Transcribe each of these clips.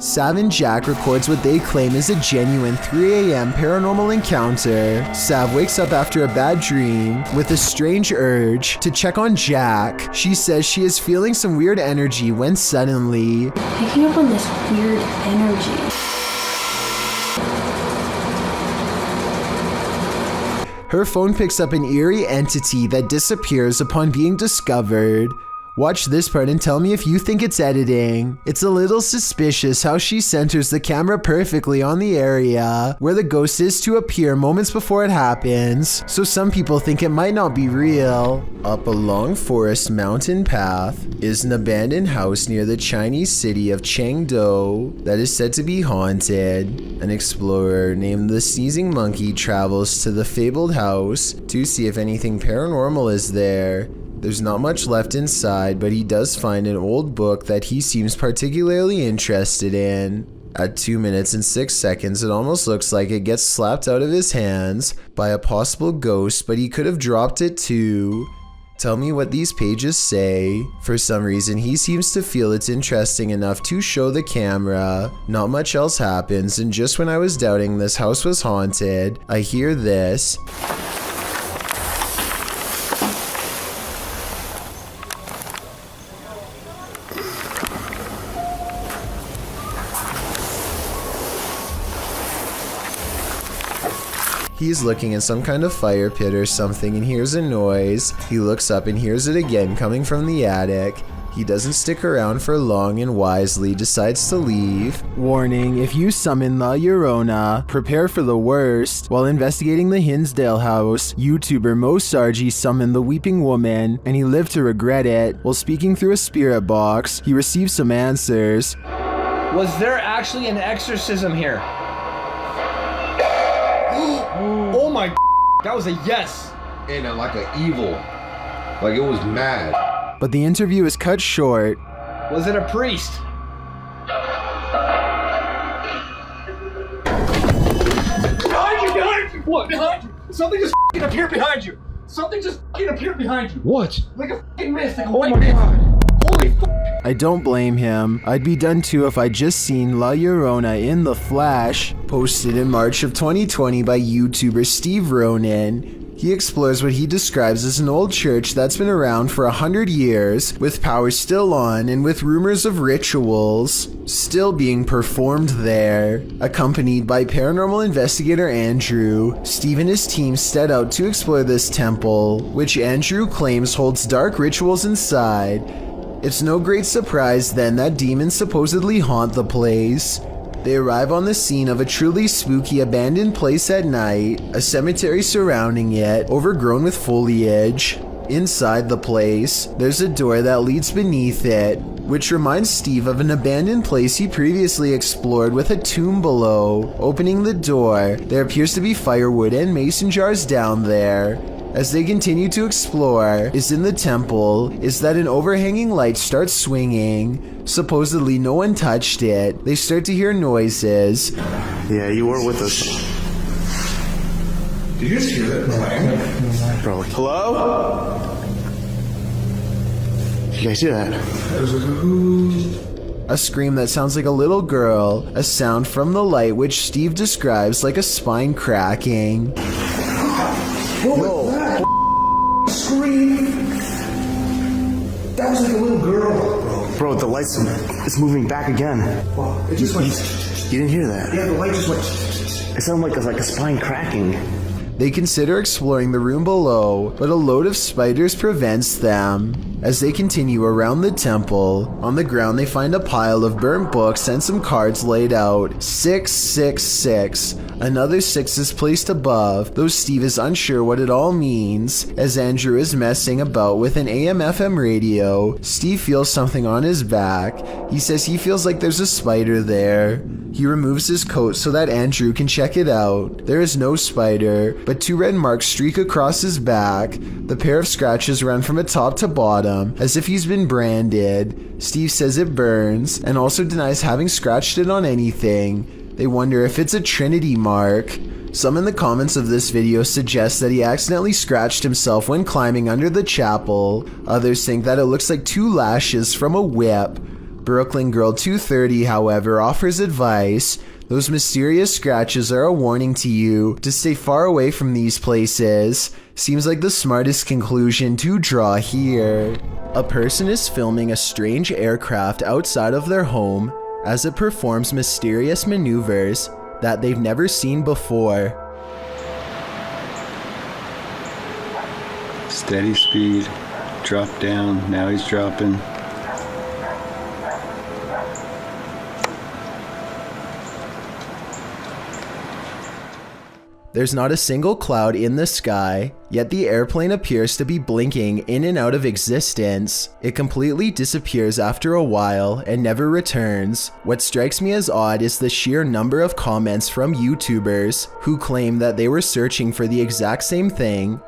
Sav and Jack records what they claim is a genuine 3 a.m. paranormal encounter. Sav wakes up after a bad dream with a strange urge to check on Jack. She says she is feeling some weird energy when suddenly picking up on this weird energy. Her phone picks up an eerie entity that disappears upon being discovered. Watch this part and tell me if you think it's editing. It's a little suspicious how she centers the camera perfectly on the area where the ghost is to appear moments before it happens, so some people think it might not be real. Up a long forest mountain path is an abandoned house near the Chinese city of Chengdu that is said to be haunted. An explorer named the Sneezing Monkey travels to the fabled house to see if anything paranormal is there. There's not much left inside, but he does find an old book that he seems particularly interested in. At 2 minutes and 6 seconds, it almost looks like it gets slapped out of his hands by a possible ghost, but he could have dropped it too. Tell me what these pages say. For some reason, he seems to feel it's interesting enough to show the camera. Not much else happens, and just when I was doubting this house was haunted, I hear this. He's looking in some kind of fire pit or something and hears a noise. He looks up and hears it again coming from the attic. He doesn't stick around for long and wisely decides to leave. Warning, if you summon La Llorona, prepare for the worst. While investigating the Hinsdale house, YouTuber Mo Sargi summoned the Weeping Woman, and he lived to regret it. While speaking through a spirit box, he received some answers. Was there actually an exorcism here? Oh my, that was a yes. And like an evil, like it was mad. But the interview is cut short. Was it a priest? Behind you, behind you! What? Behind you! Something just appeared behind you! Something just appeared behind you! What? Like a mist, like a white mist! Holy f***! I don't blame him. I'd be done too if I'd just seen La Llorona in the flesh. Posted in March of 2020 by YouTuber Steve Ronan. He explores what he describes as an old church that's been around for 100 years, with power still on and with rumors of rituals still being performed there. Accompanied by paranormal investigator Andrew, Steve and his team set out to explore this temple, which Andrew claims holds dark rituals inside. It's no great surprise then that demons supposedly haunt the place. They arrive on the scene of a truly spooky abandoned place at night, a cemetery surrounding it, overgrown with foliage. Inside the place, there's a door that leads beneath it, which reminds Steve of an abandoned place he previously explored with a tomb below. Opening the door, there appears to be firewood and mason jars down there. As they continue to explore, is in the temple, is that an overhanging light starts swinging. Supposedly no one touched it. They start to hear noises. Yeah, you were with us. Did you just hear that? Probably. Hello? Did you guys hear that? A scream that sounds like a little girl, a sound from the light which Steve describes like a spine cracking. Whoa. Scream! That was like a little girl, bro. Bro, the lights is moving back again. It just went. You didn't hear that? Yeah, the light just went. It sounded like a spine cracking. They consider exploring the room below, but a load of spiders prevents them. As they continue around the temple, on the ground they find a pile of burnt books and some cards laid out. 666. Another 6 is placed above, though Steve is unsure what it all means. As Andrew is messing about with an AM/FM radio, Steve feels something on his back. He says he feels like there's a spider there. He removes his coat so that Andrew can check it out. There is no spider, but 2 red marks streak across his back. The pair of scratches run from top to bottom, as if he's been branded. Steve says it burns, and also denies having scratched it on anything. They wonder if it's a Trinity mark. Some in the comments of this video suggest that he accidentally scratched himself when climbing under the chapel. Others think that it looks like 2 lashes from a whip. Brooklyn Girl 230, however, offers advice. Those mysterious scratches are a warning to you to stay far away from these places. Seems like the smartest conclusion to draw here. A person is filming a strange aircraft outside of their home as it performs mysterious maneuvers that they've never seen before. Steady speed, drop down, now he's dropping. There's not a single cloud in the sky, yet the airplane appears to be blinking in and out of existence. It completely disappears after a while and never returns. What strikes me as odd is the sheer number of comments from YouTubers who claim that they were searching for the exact same thing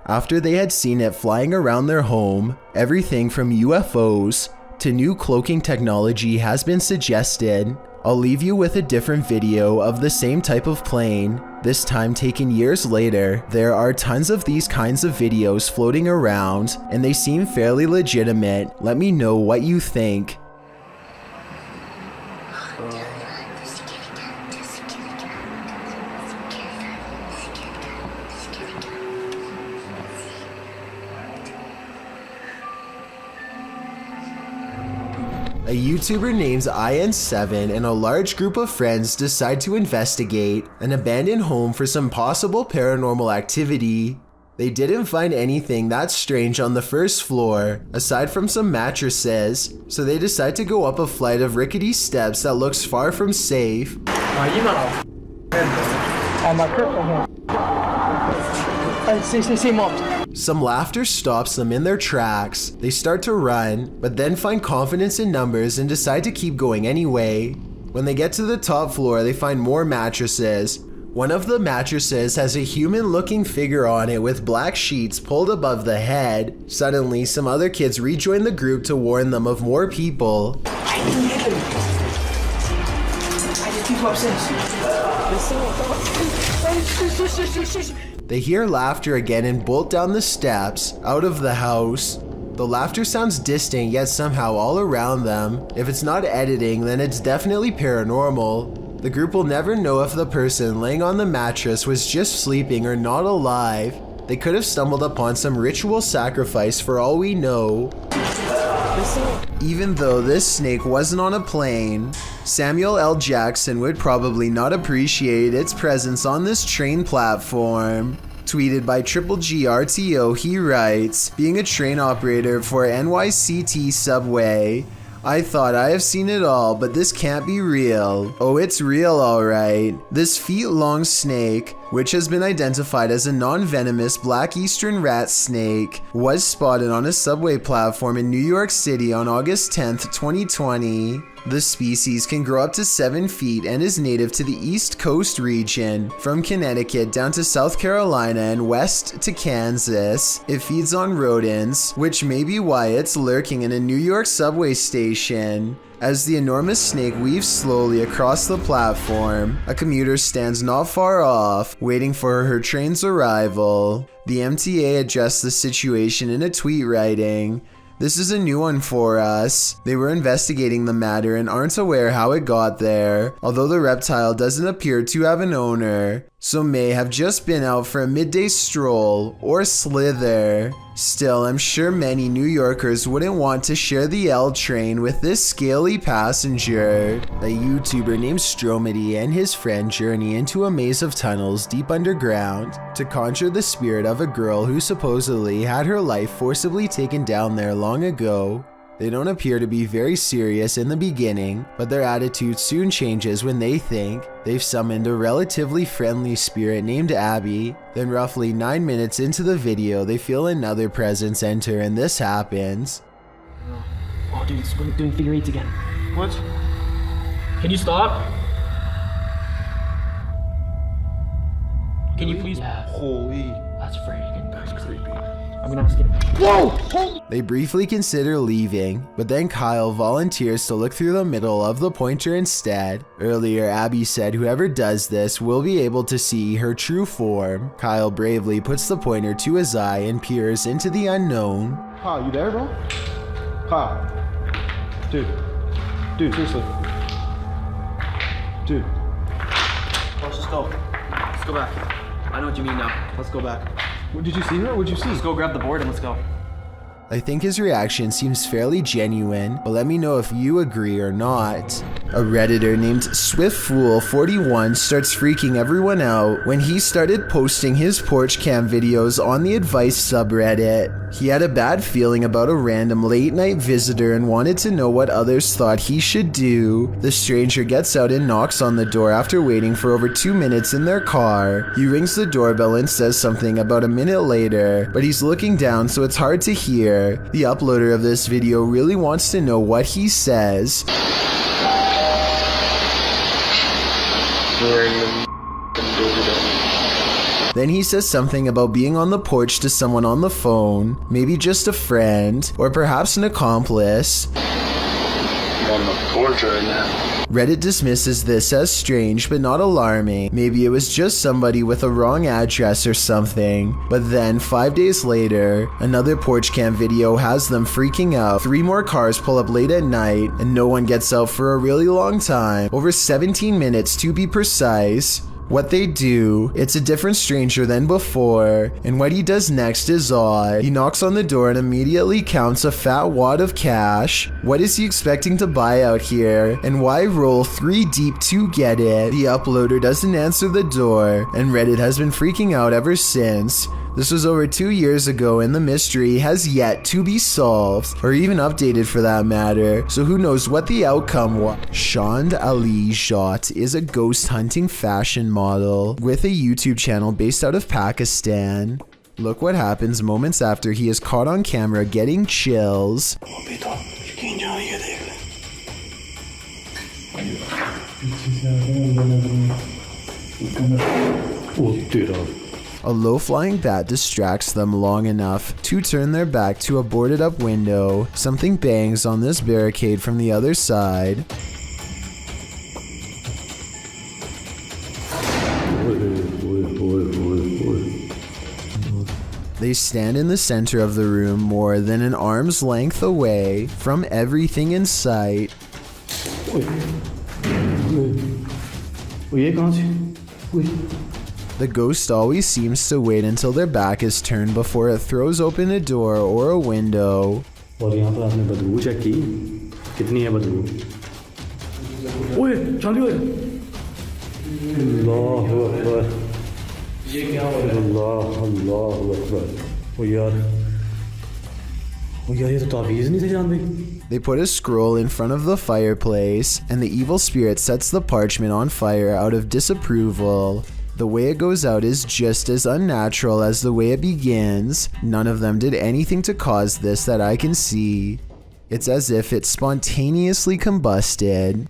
after they had seen it flying around their home. Everything from UFOs to new cloaking technology has been suggested. I'll leave you with a different video of the same type of plane, this time taken years later. There are tons of these kinds of videos floating around, and they seem fairly legitimate. Let me know what you think. A YouTuber named IN7 and a large group of friends decide to investigate an abandoned home for some possible paranormal activity. They didn't find anything that strange on the first floor, aside from some mattresses, so they decide to go up a flight of rickety steps that looks far from safe. Some laughter stops them in their tracks. They start to run, but then find confidence in numbers and decide to keep going anyway. When they get to the top floor, they find more mattresses. One of the mattresses has a human-looking figure on it with black sheets pulled above the head. Suddenly, some other kids rejoin the group to warn them of more people. They hear laughter again and bolt down the steps, out of the house. The laughter sounds distant, yet somehow all around them. If it's not editing, then it's definitely paranormal. The group will never know if the person laying on the mattress was just sleeping or not alive. They could have stumbled upon some ritual sacrifice for all we know. Even though this snake wasn't on a plane, Samuel L. Jackson would probably not appreciate its presence on this train platform. Tweeted by Triple GRTO, he writes, "Being a train operator for NYCT Subway, I thought I have seen it all, but this can't be real." Oh, it's real alright. This feet-long snake, which has been identified as a non-venomous black eastern rat snake, was spotted on a subway platform in New York City on August 10th, 2020. The species can grow up to 7 feet and is native to the East Coast region, from Connecticut down to South Carolina and west to Kansas. It feeds on rodents, which may be why it's lurking in a New York subway station. As the enormous snake weaves slowly across the platform, a commuter stands not far off, waiting for her train's arrival. The MTA addressed the situation in a tweet, writing, "This is a new one for us. They were investigating the matter and aren't aware how it got there, although the reptile doesn't appear to have an owner, so may have just been out for a midday stroll or slither. Still, I'm sure many New Yorkers wouldn't want to share the L train with this scaly passenger." A YouTuber named Stromedy and his friend journey into a maze of tunnels deep underground to conjure the spirit of a girl who supposedly had her life forcibly taken down there long ago. They don't appear to be very serious in the beginning, but their attitude soon changes when they think they've summoned a relatively friendly spirit named Abby. Then roughly 9 minutes into the video, they feel another presence enter and this happens. Oh dude, it's doing figure eights again. What? Can you stop? Can you please? Yeah. Holy. That's freaking creepy. I'm gonna ask him. Whoa! Holy! They briefly consider leaving, but then Kyle volunteers to look through the middle of the pointer instead. Earlier, Abby said whoever does this will be able to see her true form. Kyle bravely puts the pointer to his eye and peers into the unknown. Pa, you there, bro? Pa. Dude. Dude, seriously. Dude. Let's just go. Let's go back. I know what you mean now. Let's go back. What, did you see her? What'd you see? Let's go grab the board and let's go. I think his reaction seems fairly genuine, but let me know if you agree or not. A Redditor named SwiftFool41 starts freaking everyone out when he started posting his porch cam videos on the advice subreddit. He had a bad feeling about a random late night visitor and wanted to know what others thought he should do. The stranger gets out and knocks on the door after waiting for over 2 minutes in their car. He rings the doorbell and says something about a minute later, but he's looking down so it's hard to hear. The uploader of this video really wants to know what he says. Then he says something about being on the porch to someone on the phone, maybe just a friend, or perhaps an accomplice. I'm on the porch right now. Reddit dismisses this as strange but not alarming. Maybe it was just somebody with a wrong address or something. But then 5 days later, another porch cam video has them freaking out. 3 more cars pull up late at night and no one gets out for a really long time, over 17 minutes to be precise. What they do, it's a different stranger than before, and what he does next is odd. He knocks on the door and immediately counts a fat wad of cash. What is he expecting to buy out here, and why roll 3 deep to get it? The uploader doesn't answer the door, and Reddit has been freaking out ever since. This was over 2 years ago and the mystery has yet to be solved, or even updated for that matter, so who knows what the outcome was. Shand Ali Jot is a ghost hunting fashion model with a YouTube channel based out of Pakistan. Look what happens moments after he is caught on camera getting chills. A low-flying bat distracts them long enough to turn their back to a boarded-up window. Something bangs on this barricade from the other side. They stand in the center of the room more than an arm's length away from everything in sight. The ghost always seems to wait until their back is turned before it throws open a door or a window. और यहाँ पर आपने बदबू check की कितनी है बदबू ओए चालू है अल्लाह अकबर ये क्या हो रहा है अल्लाह अकबर ओ यार ये तो ताबीज़ नहीं थे जान भाई. They put a scroll in front of the fireplace, and the evil spirit sets the parchment on fire out of disapproval. The way it goes out is just as unnatural as the way it begins. None of them did anything to cause this that I can see. It's as if it spontaneously combusted.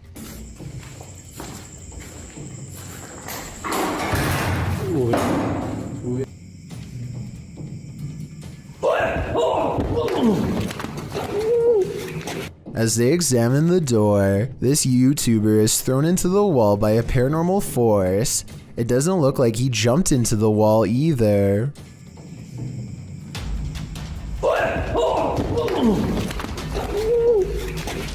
As they examine the door, this YouTuber is thrown into the wall by a paranormal force. It doesn't look like he jumped into the wall either.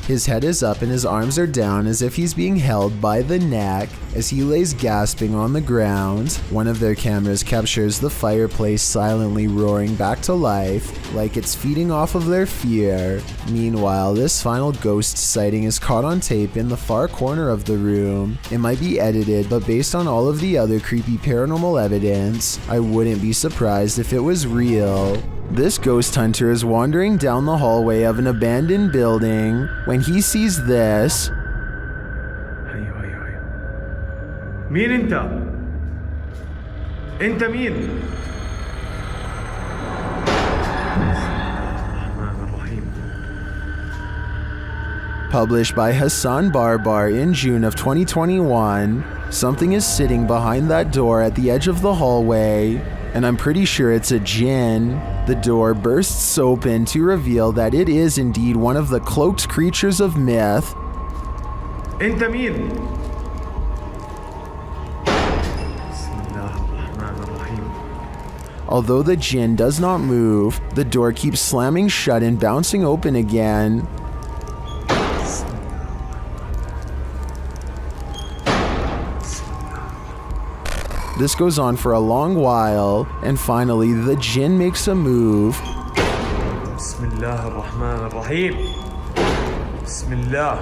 His head is up and his arms are down as if he's being held by the neck as he lays gasping on the ground. One of their cameras captures the fireplace silently roaring back to life, like it's feeding off of their fear. Meanwhile, this final ghost sighting is caught on tape in the far corner of the room. It might be edited, but based on all of the other creepy paranormal evidence, I wouldn't be surprised if it was real. This ghost hunter is wandering down the hallway of an abandoned building when he sees this. مين انت؟ انت مين؟ Published by Hassan Barbar in June of 2021, something is sitting behind that door at the edge of the hallway, and I'm pretty sure it's a jinn. The door bursts open to reveal that it is indeed one of the cloaked creatures of myth. انت مين؟ Although the jinn does not move, the door keeps slamming shut and bouncing open again. This goes on for a long while, and finally the jinn makes a move. Bismillah ar-Rahman ar-Rahim. Bismillah.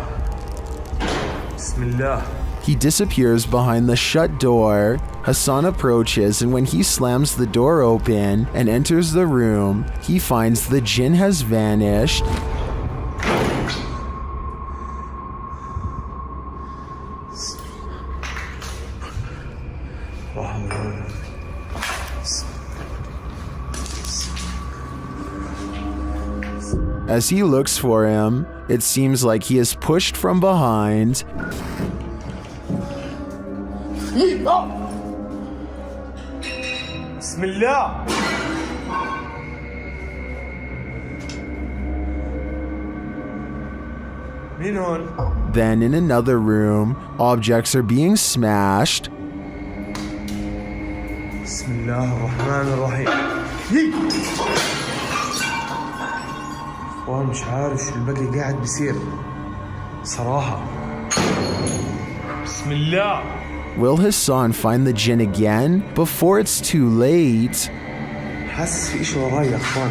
Bismillah. He disappears behind the shut door. Hassan approaches, and when he slams the door open and enters the room, he finds the jinn has vanished. As he looks for him, it seems like he is pushed from behind. Bismillah. Then in another room, objects are being smashed. Bismillah ar-Rahman ar-Rahim. اخوان مش عارف شو البقى قاعد بيصير صراحة. بسم الله. Will Hassan find the jinn again before it's too late? حاسس في إشي وراي يا اخوان.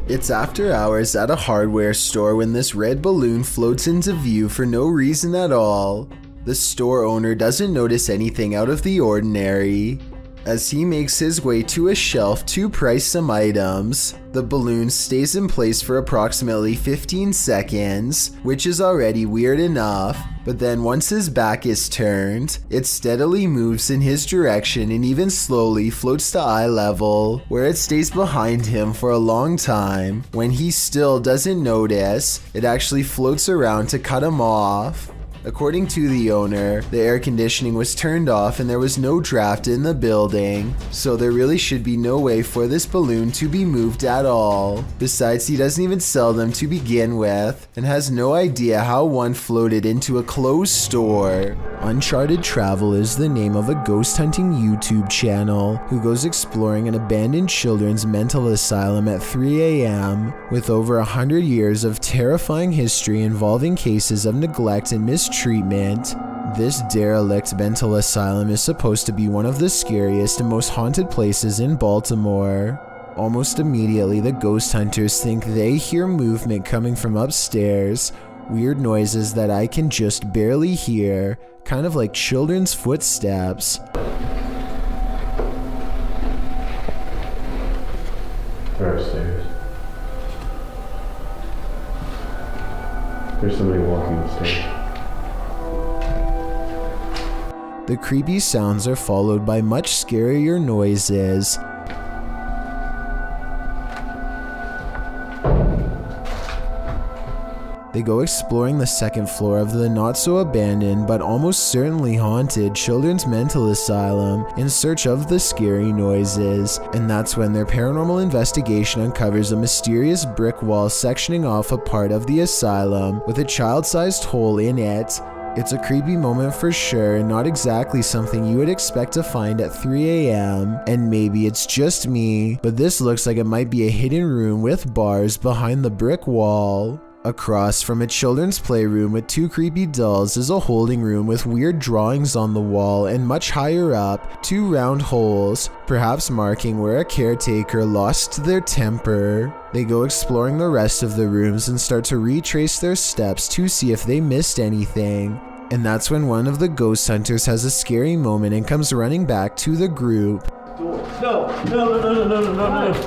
It's after hours at a hardware store when this red balloon floats into view for no reason at all. The store owner doesn't notice anything out of the ordinary. As he makes his way to a shelf to price some items, the balloon stays in place for approximately 15 seconds, which is already weird enough, but then once his back is turned, it steadily moves in his direction and even slowly floats to eye level, where it stays behind him for a long time. When he still doesn't notice, it actually floats around to cut him off. According to the owner, the air conditioning was turned off and there was no draft in the building, so there really should be no way for this balloon to be moved at all. Besides, he doesn't even sell them to begin with, and has no idea how one floated into a closed store. Uncharted Travel is the name of a ghost hunting YouTube channel who goes exploring an abandoned children's mental asylum at 3 a.m. with over 100 years of terrifying history involving cases of neglect and mistreatment. This derelict mental asylum is supposed to be one of the scariest and most haunted places in Baltimore. Almost immediately, the ghost hunters think they hear movement coming from upstairs, weird noises that I can just barely hear, kind of like children's footsteps. They're upstairs. There's somebody walking upstairs. The creepy sounds are followed by much scarier noises. They go exploring the second floor of the not-so-abandoned but almost certainly haunted children's mental asylum in search of the scary noises, and that's when their paranormal investigation uncovers a mysterious brick wall sectioning off a part of the asylum with a child-sized hole in it. It's a creepy moment for sure, and not exactly something you would expect to find at 3 a.m. And maybe it's just me, but this looks like it might be a hidden room with bars behind the brick wall. Across from a children's playroom with two creepy dolls is a holding room with weird drawings on the wall, and much higher up, two round holes, perhaps marking where a caretaker lost their temper. They go exploring the rest of the rooms and start to retrace their steps to see if they missed anything. And that's when one of the ghost hunters has a scary moment and comes running back to the group. No.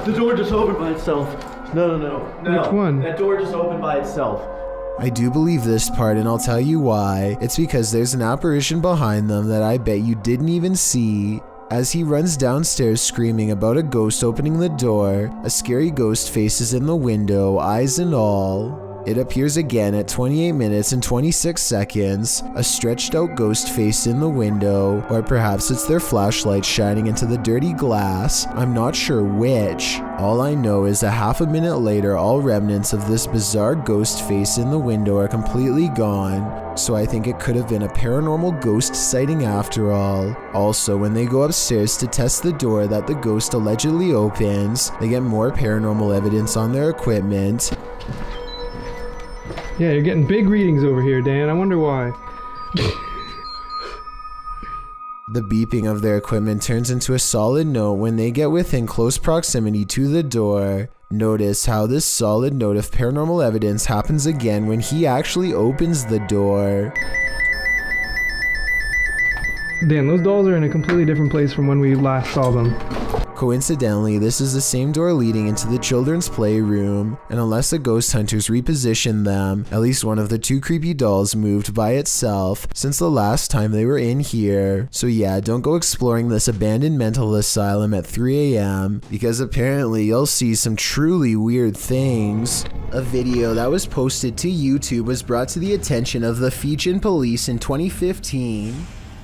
The door just opened by itself. No. Which one? That door just opened by itself. I do believe this part, and I'll tell you why. It's because there's an apparition behind them that I bet you didn't even see. As he runs downstairs screaming about a ghost opening the door, a scary ghost faces in the window, eyes and all. It appears again at 28 minutes and 26 seconds, a stretched out ghost face in the window, or perhaps it's their flashlight shining into the dirty glass, I'm not sure which. All I know is a half a minute later, all remnants of this bizarre ghost face in the window are completely gone, so I think it could have been a paranormal ghost sighting after all. Also, when they go upstairs to test the door that the ghost allegedly opens, they get more paranormal evidence on their equipment. Yeah, you're getting big readings over here, Dan. I wonder why. The beeping of their equipment turns into a solid note when they get within close proximity to the door. Notice how this solid note of paranormal evidence happens again when he actually opens the door. Dan, those dolls are in a completely different place from when we last saw them. Coincidentally, this is the same door leading into the children's playroom, and unless the ghost hunters repositioned them, at least one of the two creepy dolls moved by itself since the last time they were in here. So yeah, don't go exploring this abandoned mental asylum at 3 a.m. because apparently you'll see some truly weird things. A video that was posted to YouTube was brought to the attention of the Fijian police in 2015.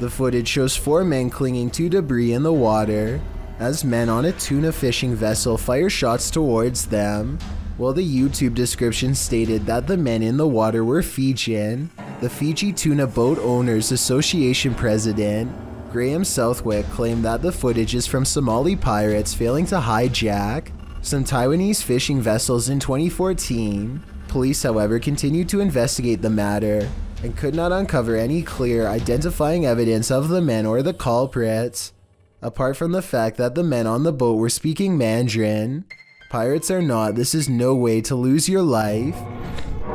The footage shows 4 men clinging to debris in the water as men on a tuna fishing vessel fire shots towards them. While the YouTube description stated that the men in the water were Fijian, the Fiji Tuna Boat Owners Association president, Graham Southwick, claimed that the footage is from Somali pirates failing to hijack some Taiwanese fishing vessels in 2014. Police, however, continued to investigate the matter and could not uncover any clear identifying evidence of the men or the culprits, apart from the fact that the men on the boat were speaking Mandarin. Pirates or not, this is no way to lose your life.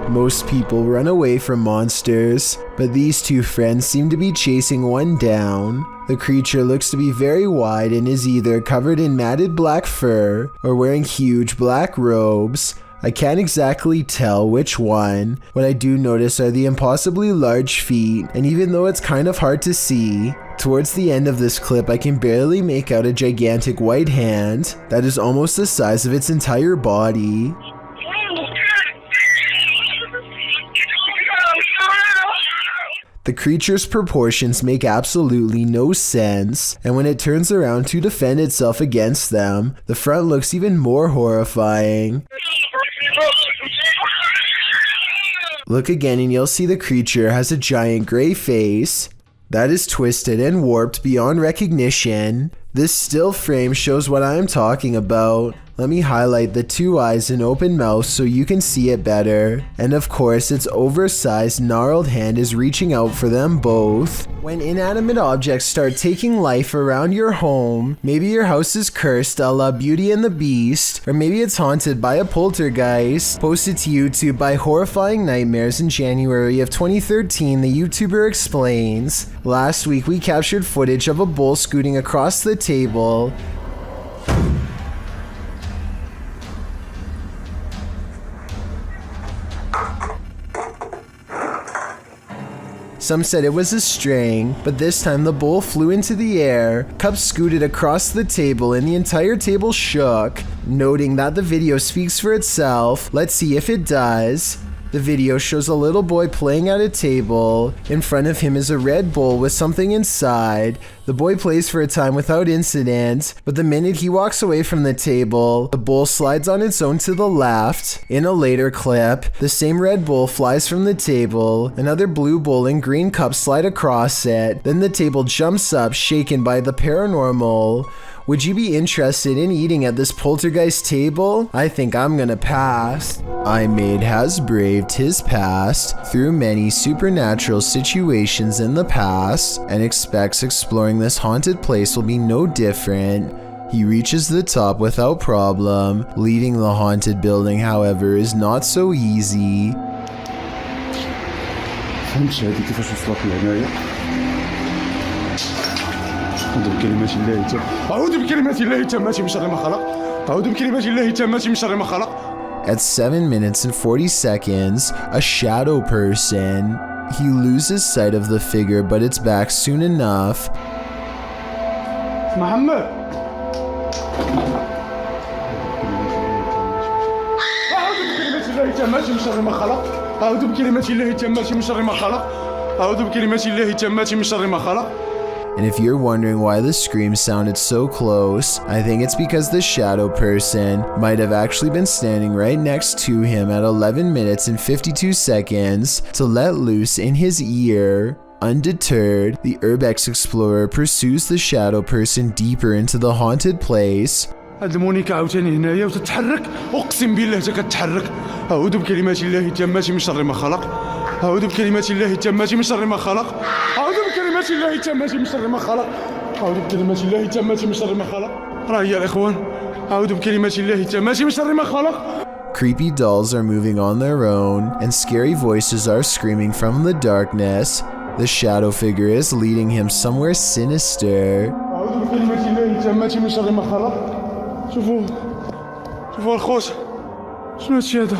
Most people run away from monsters, but these two friends seem to be chasing one down. The creature looks to be very wide and is either covered in matted black fur or wearing huge black robes. I can't exactly tell which one. What I do notice are the impossibly large feet, and even though it's kind of hard to see, towards the end of this clip I can barely make out a gigantic white hand that is almost the size of its entire body. The creature's proportions make absolutely no sense, and when it turns around to defend itself against them, the front looks even more horrifying. Look again and you'll see the creature has a giant gray face that is twisted and warped beyond recognition. This still frame shows what I am talking about. Let me highlight the 2 eyes and open mouth so you can see it better. And of course, its oversized, gnarled hand is reaching out for them both. When inanimate objects start taking life around your home, maybe your house is cursed a la Beauty and the Beast, or maybe it's haunted by a poltergeist. Posted to YouTube by Horrifying Nightmares in January of 2013, the YouTuber explains, "Last week we captured footage of a bull scooting across the table. Some said it was a string, but this time the bull flew into the air, cups scooted across the table, and the entire table shook." Noting that the video speaks for itself, let's see if it does. The video shows a little boy playing at a table. In front of him is a red bowl with something inside. The boy plays for a time without incident, but the minute he walks away from the table, the bowl slides on its own to the left. In a later clip, the same red bowl flies from the table, another blue bowl and green cups slide across it, then the table jumps up, shaken by the paranormal. Would you be interested in eating at this poltergeist table? I think I'm gonna pass. iMade has braved his past through many supernatural situations in the past and expects exploring this haunted place will be no different. He reaches the top without problem. Leaving the haunted building, however, is not so easy. أعوذ بكلمات الله التامة من شر ما خلق. أعوذ بكلمات الله التامة من شر ما خلق. At 7 minutes and 40 seconds, a shadow person. He loses sight of the figure, but it's back soon enough. محمد. أعوذ بكلمات الله التامة من شر ما خلق. أعوذ بكلمات الله التامة من شر ما خلق. أعوذ بكلمات الله التامة من شر ما خلق. And if you're wondering why the scream sounded so close, I think it's because the shadow person might have actually been standing right next to him at 11 minutes and 52 seconds to let loose in his ear. Undeterred, the Herex Explorer pursues the shadow person deeper into the haunted place. هاد المونيكا عاوتاني هنايا وتتحرك، اقسم بالله حتى كتحرك. اعوذ بكلمات الله التامة من شر ما خلق. أعوذ بكلمات الله التامة من شر ما خلق أعوذ بكلمات الله التامة من شر ما خلق أعوذ بكلمات الله التامة من شر ما خلق راه هي الإخوان أعوذ بكلمات الله التامة من شر ما خلق. Creepy dolls are moving on their own, and scary voices are screaming from the darkness. The shadow figure is leading him somewhere sinister. أعوذ بكلمات الله التامة من شر ما خلق. شوفوا الخوت شنو هادشي هذا؟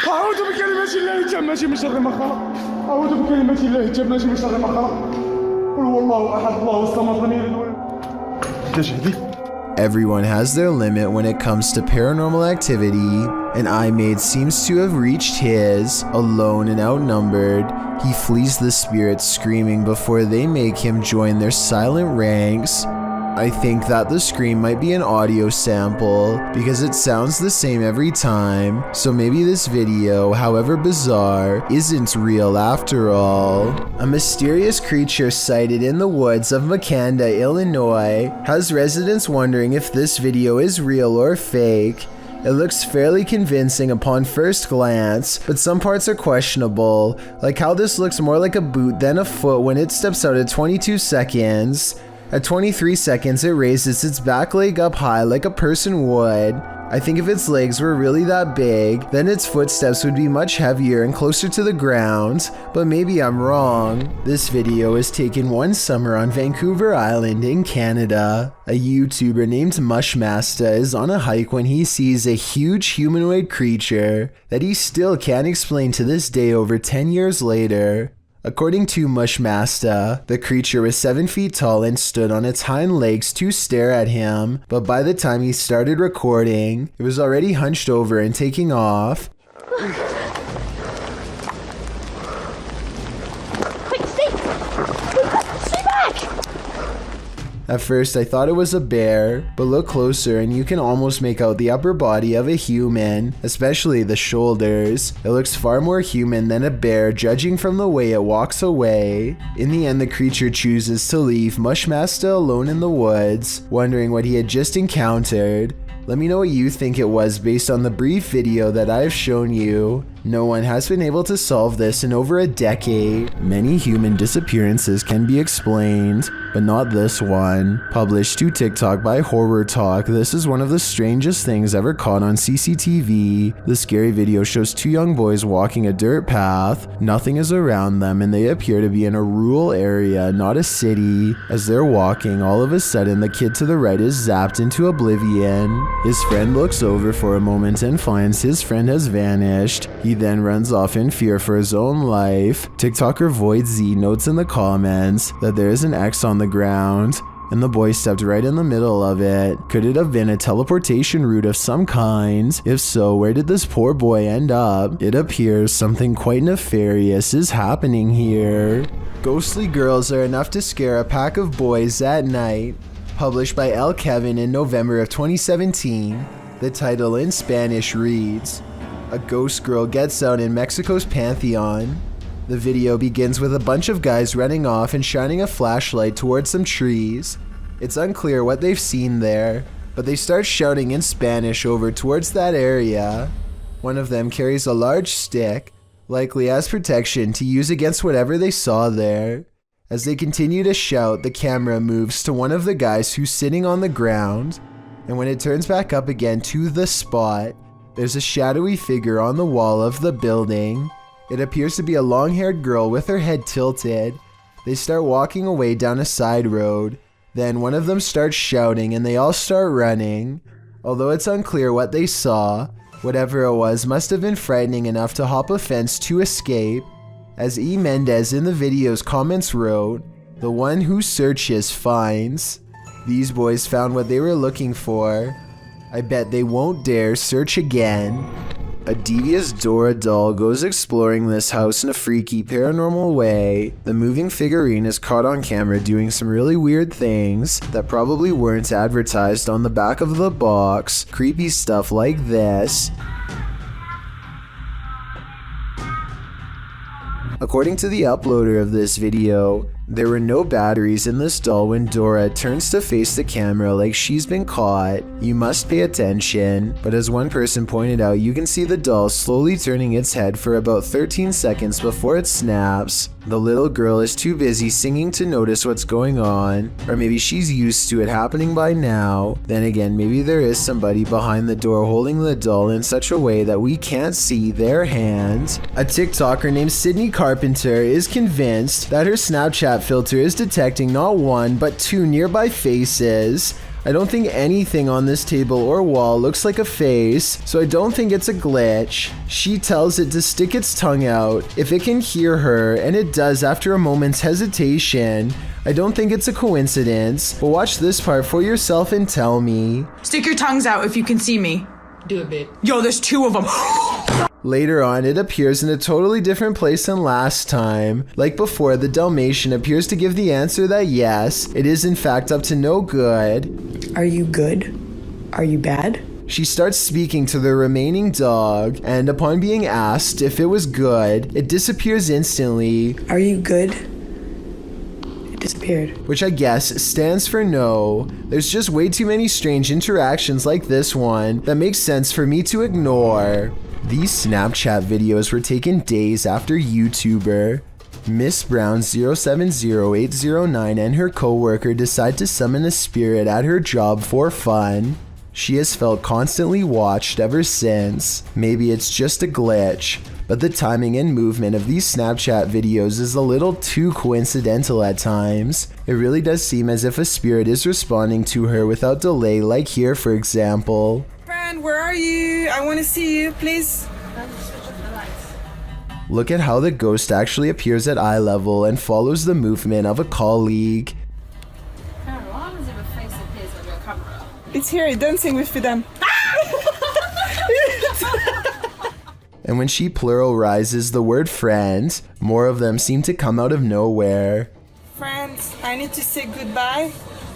أعوذ بكلمات الله التامة من شر ما خلق أعوذ بكلمات الله التامة من شر ما خلق قل هو الله أحد الله الصمد لم يلد ولم يولد. Everyone has their limit when it comes to paranormal activity, and iMade seems to have reached his. Alone and outnumbered, he flees the spirits screaming before they make him join their silent ranks. I think that the scream might be an audio sample because it sounds the same every time, so maybe this video, however bizarre, isn't real after all. A mysterious creature sighted in the woods of Makanda, Illinois, has residents wondering if this video is real or fake. It looks fairly convincing upon first glance, but some parts are questionable, like how this looks more like a boot than a foot when it steps out at 22 seconds. At 23 seconds, it raises its back leg up high like a person would. I think if its legs were really that big, then its footsteps would be much heavier and closer to the ground, but maybe I'm wrong. This video is taken one summer on Vancouver Island in Canada. A YouTuber named Mushmasta is on a hike when he sees a huge humanoid creature that he still can't explain to this day over 10 years later. According to Mushmasta, the creature was 7 feet tall and stood on its hind legs to stare at him, but by the time he started recording, it was already hunched over and taking off. Quick, stay back! At first I thought it was a bear, but look closer and you can almost make out the upper body of a human, especially the shoulders. It looks far more human than a bear judging from the way it walks away. In the end, the creature chooses to leave Mushmasta alone in the woods, wondering what he had just encountered. Let me know what you think it was based on the brief video that I've shown you. No one has been able to solve this in over a decade. Many human disappearances can be explained, but not this one. Published to TikTok by Horror Talk, this is one of the strangest things ever caught on CCTV. The scary video shows two young boys walking a dirt path. Nothing is around them and they appear to be in a rural area, not a city. As they're walking, all of a sudden the kid to the right is zapped into oblivion. His friend looks over for a moment and finds his friend has vanished. He then runs off in fear for his own life. TikToker Void Z notes in the comments that there is an X on the ground, and the boy stepped right in the middle of it. Could it have been a teleportation route of some kind? If so, where did this poor boy end up? It appears something quite nefarious is happening here. Ghostly girls are enough to scare a pack of boys at night. Published by L. Kevin in November of 2017. The title in Spanish reads, "A ghost girl gets out in Mexico's Pantheon." The video begins with a bunch of guys running off and shining a flashlight towards some trees. It's unclear what they've seen there, but they start shouting in Spanish over towards that area. One of them carries a large stick, likely as protection to use against whatever they saw there. As they continue to shout, the camera moves to one of the guys who's sitting on the ground, and when it turns back up again to the spot, there's a shadowy figure on the wall of the building. It appears to be a long-haired girl with her head tilted. They start walking away down a side road. Then one of them starts shouting and they all start running. Although it's unclear what they saw, whatever it was must have been frightening enough to hop a fence to escape. As E. Mendez in the video's comments wrote, "The one who searches finds." These boys found what they were looking for. I bet they won't dare search again. A devious Dora Doll goes exploring this house in a freaky paranormal way. The moving figurine is caught on camera doing some really weird things that probably weren't advertised on the back of the box. Creepy stuff like this. According to the uploader of this video, There were no batteries in this doll when Dora turns to face the camera like she's been caught. You must pay attention, but as one person pointed out, you can see the doll slowly turning its head for about 13 seconds before it snaps. The little girl is too busy singing to notice what's going on, or maybe she's used to it happening by now. Then again, maybe there is somebody behind the door holding the doll in such a way that we can't see their hand. A TikToker named Sydney Carpenter is convinced that her Snapchat filter is detecting not one but two nearby faces. I don't think anything on this table or wall looks like a face, so I don't think it's a glitch. She tells it to stick its tongue out if it can hear her, and it does after a moment's hesitation. I don't think it's a coincidence, but watch this part for yourself and tell me. Stick your tongues out if you can see me. Do it, babe. Yo, there's two of them. Later on, it appears in a totally different place than last time. Like before, the Dalmatian appears to give the answer that yes, it is in fact up to no good. Are you good? Are you bad? She starts speaking to the remaining dog, and upon being asked if it was good, it disappears instantly. Are you good? It disappeared. Which I guess stands for no. There's just way too many strange interactions like this one that makes sense for me to ignore. These Snapchat videos were taken days after YouTuber Miss Brown 070809 and her co-worker decide to summon a spirit at her job for fun. She has felt constantly watched ever since. Maybe it's just a glitch, but the timing and movement of these Snapchat videos is a little too coincidental at times. It really does seem as if a spirit is responding to her without delay, like here for example. Friend, where are you? I want to see you, please. Look at how the ghost actually appears at eye level and follows the movement of a colleague. It's here, dancing with them. And when she pluralizes the word friends, more of them seem to come out of nowhere. Friends, I need to say goodbye.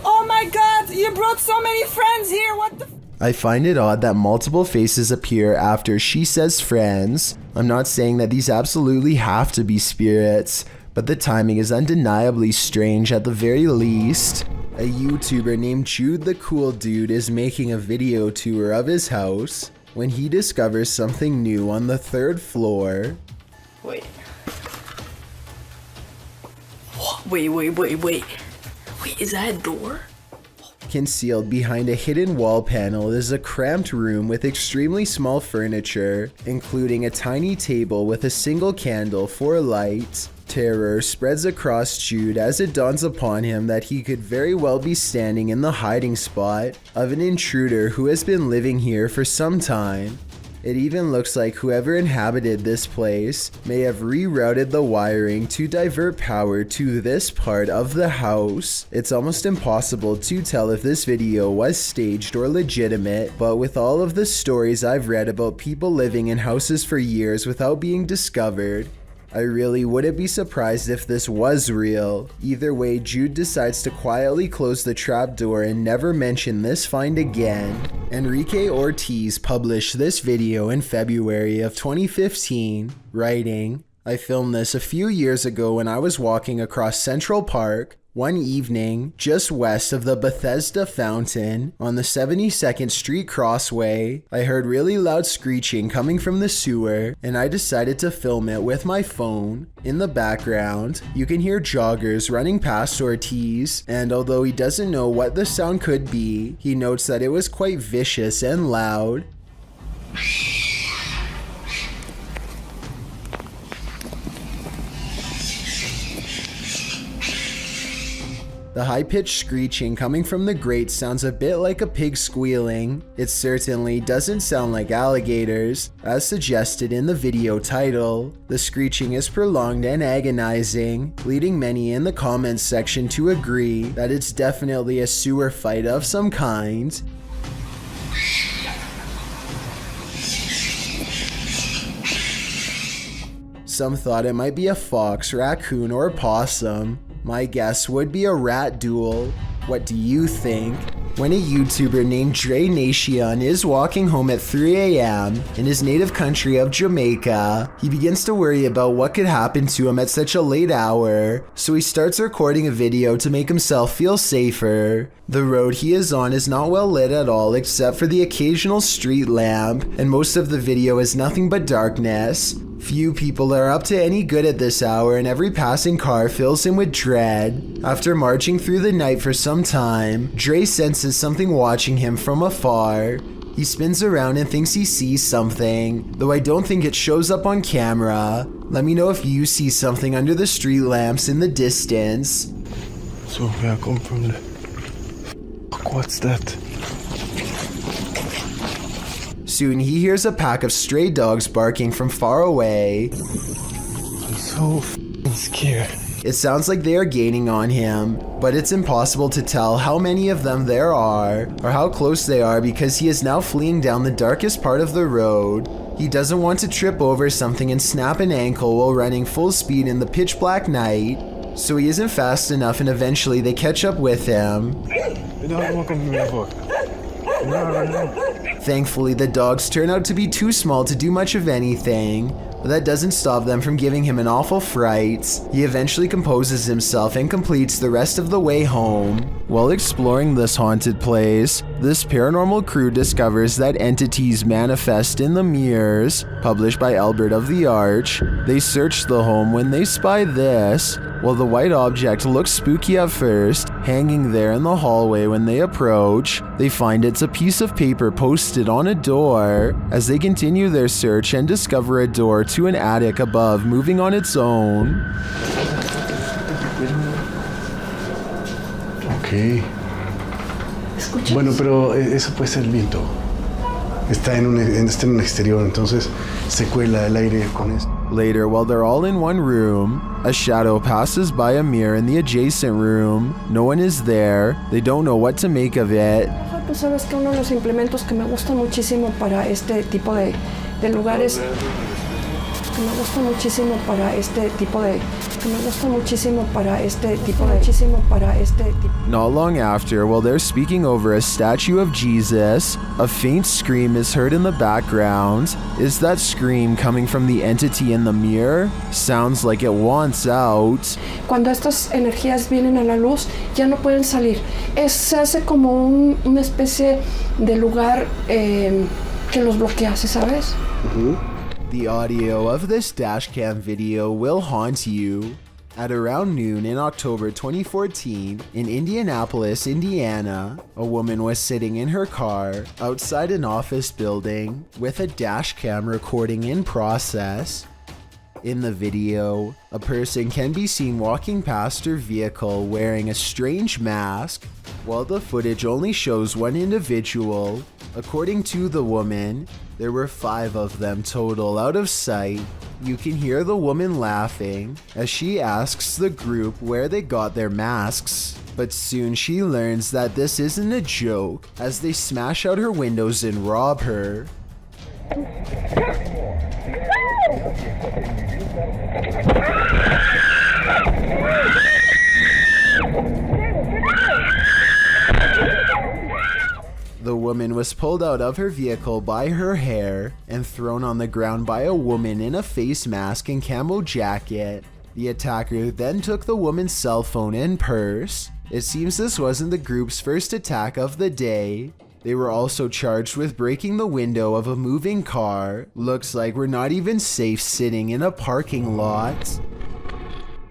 Oh my god, you brought so many friends here, what the I find it odd that multiple faces appear after she says friends. I'm not saying that these absolutely have to be spirits, but the timing is undeniably strange at the very least. A YouTuber named Jude the Cool Dude is making a video tour of his house when he discovers something new on the 3rd floor. Wait. Wait, is that a door? Concealed behind a hidden wall panel is a cramped room with extremely small furniture, including a tiny table with a single candle for light. Terror spreads across Jude as it dawns upon him that he could very well be standing in the hiding spot of an intruder who has been living here for some time. It even looks like whoever inhabited this place may have rerouted the wiring to divert power to this part of the house. It's almost impossible to tell if this video was staged or legitimate, but with all of the stories I've read about people living in houses for years without being discovered, I really wouldn't be surprised if this was real. Either way, Jude decides to quietly close the trapdoor and never mention this find again. Enrique Ortiz published this video in February of 2015, writing, I filmed this a few years ago when I was walking across Central Park one evening just west of the Bethesda Fountain on the 72nd Street Crossway. I heard really loud screeching coming from the sewer, and I decided to film it with my phone. In the background, you can hear joggers running past Ortiz, and although he doesn't know what the sound could be, he notes that it was quite vicious and loud. The high-pitched screeching coming from the grate sounds a bit like a pig squealing. It certainly doesn't sound like alligators, as suggested in the video title. The screeching is prolonged and agonizing, leading many in the comments section to agree that it's definitely a sewer fight of some kind. Some thought it might be a fox, raccoon, or possum. My guess would be a rat duel. What do you think? When a YouTuber named Dre Nation is walking home at 3 a.m. in his native country of Jamaica, he begins to worry about what could happen to him at such a late hour, so he starts recording a video to make himself feel safer. The road he is on is not well lit at all except for the occasional street lamp, and most of the video is nothing but darkness. Few people are up to any good at this hour, and every passing car fills him with dread. After marching through the night for some time, Dre senses something watching him from afar. He spins around and thinks he sees something, though I don't think it shows up on camera. Let me know if you see something under the street lamps in the distance. So, yeah, come from the... What's that? Soon he hears a pack of stray dogs barking from far away. I'm so scared. It sounds like they are gaining on him, but it's impossible to tell how many of them there are or how close they are because he is now fleeing down the darkest part of the road. He doesn't want to trip over something and snap an ankle while running full speed in the pitch black night, so he isn't fast enough and eventually they catch up with him. Thankfully, the dogs turn out to be too small to do much of anything, but that doesn't stop them from giving him an awful fright. He eventually composes himself and completes the rest of the way home. While exploring this haunted place, this paranormal crew discovers that entities manifest in the mirrors, published by Albert of the Arch. They search the home when they spy this. While the white object looks spooky at first, hanging there in the hallway when they approach, they find it's a piece of paper posted on a door. As they continue their search and discover a door to an attic above moving on its own. Ok. Bueno, pero eso puede ser el viento. Está en un exterior, entonces se cuela el aire con esto. Later, while they're all in one room, a shadow passes by a mirror in the adjacent room. No one is there. They don't know what to make of it. Pues sabes que uno de los implementos que me gusta muchísimo para este tipo de lugares, que me gusta muchísimo para este tipo de, Not long after, while they're speaking over a statue of Jesus, a faint scream is heard in the background. Is that scream coming from the entity in the mirror? Sounds like it wants out. Cuando estas energías vienen a la luz, ya no pueden salir. Se hace como una especie de lugar que los bloquea, ¿sí sabes? The audio of this dashcam video will haunt you. At around noon in October 2014, in Indianapolis, Indiana, a woman was sitting in her car outside an office building with a dashcam recording in process. In the video, a person can be seen walking past her vehicle wearing a strange mask, while the footage only shows one individual. According to the woman, there were 5 of them total out of sight. You can hear the woman laughing as she asks the group where they got their masks. But soon she learns that this isn't a joke as they smash out her windows and rob her. The woman was pulled out of her vehicle by her hair and thrown on the ground by a woman in a face mask and camo jacket. The attacker then took the woman's cell phone and purse. It seems this wasn't the group's first attack of the day. They were also charged with breaking the window of a moving car. Looks like we're not even safe sitting in a parking lot.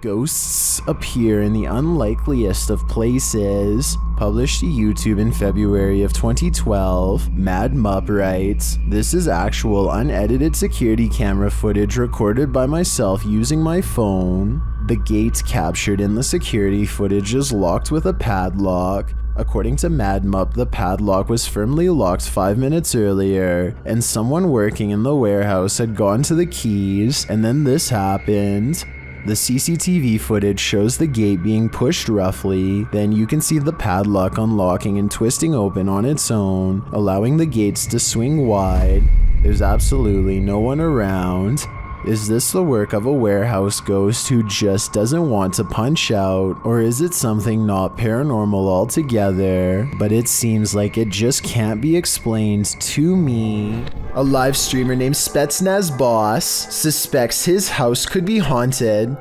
Ghosts appear in the unlikeliest of places. Published to YouTube in February of 2012, Mad Mup writes, "This is actual unedited security camera footage recorded by myself using my phone. The gate captured in the security footage is locked with a padlock. According to Mad Mup, the padlock was firmly locked 5 minutes earlier, and someone working in the warehouse had gone to the keys, and then this happened." The CCTV footage shows the gate being pushed roughly, then you can see the padlock unlocking and twisting open on its own, allowing the gates to swing wide. There's absolutely no one around. Is this the work of a warehouse ghost who just doesn't want to punch out, or is it something not paranormal altogether, but it seems like it just can't be explained to me? A live streamer named Spetsnaz Boss suspects his house could be haunted.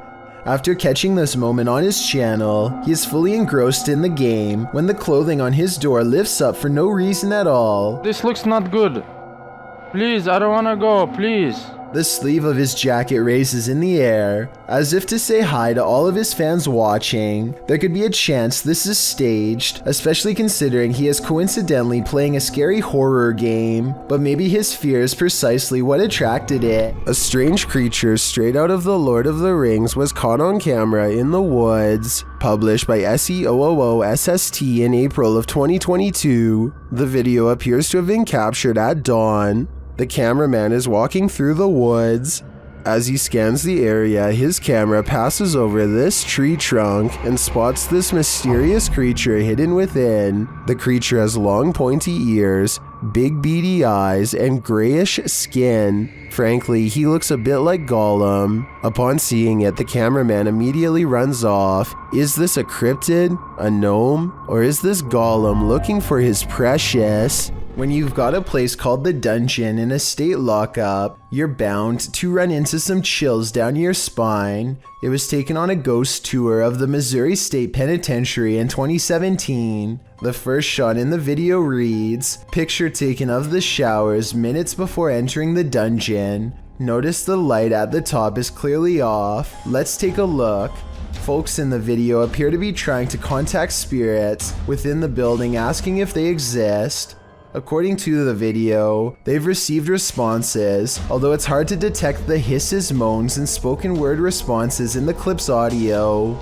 After catching this moment on his channel, he is fully engrossed in the game when the clothing on his door lifts up for no reason at all. This looks not good. Please, I don't wanna go, please. The sleeve of his jacket raises in the air, as if to say hi to all of his fans watching. There could be a chance this is staged, especially considering he is coincidentally playing a scary horror game, but maybe his fear is precisely what attracted it. A strange creature straight out of The Lord of the Rings was caught on camera in the woods. Published by SEOOOSST in April of 2022, the video appears to have been captured at dawn. The cameraman is walking through the woods. As he scans the area, his camera passes over this tree trunk and spots this mysterious creature hidden within. The creature has long pointy ears, big beady eyes, and grayish skin. Frankly, he looks a bit like Gollum. Upon seeing it, the cameraman immediately runs off. Is this a cryptid, a gnome, or is this Gollum looking for his precious? When you've got a place called the Dungeon in a state lockup, you're bound to run into some chills down your spine. It was taken on a ghost tour of the Missouri State Penitentiary in 2017. The first shot in the video reads, "Picture taken of the showers minutes before entering the dungeon. Notice the light at the top is clearly off. Let's take a look." Folks in the video appear to be trying to contact spirits within the building, asking if they exist. According to the video, they've received responses, although it's hard to detect the hisses, moans, and spoken word responses in the clip's audio.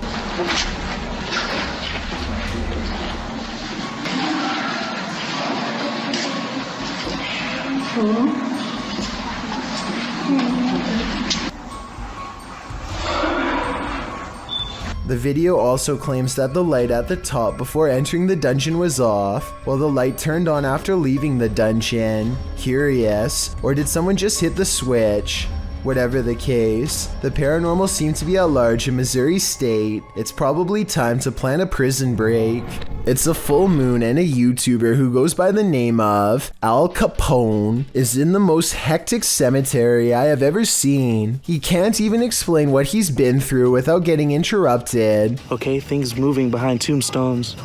The video also claims that the light at the top before entering the dungeon was off, while the light turned on after leaving the dungeon. Curious, or did someone just hit the switch? Whatever the case, the paranormal seem to be at large in Missouri State. It's probably time to plan a prison break. It's a full moon and a YouTuber who goes by the name of Al Capone is in the most hectic cemetery I have ever seen. He can't even explain what he's been through without getting interrupted. Okay, things moving behind tombstones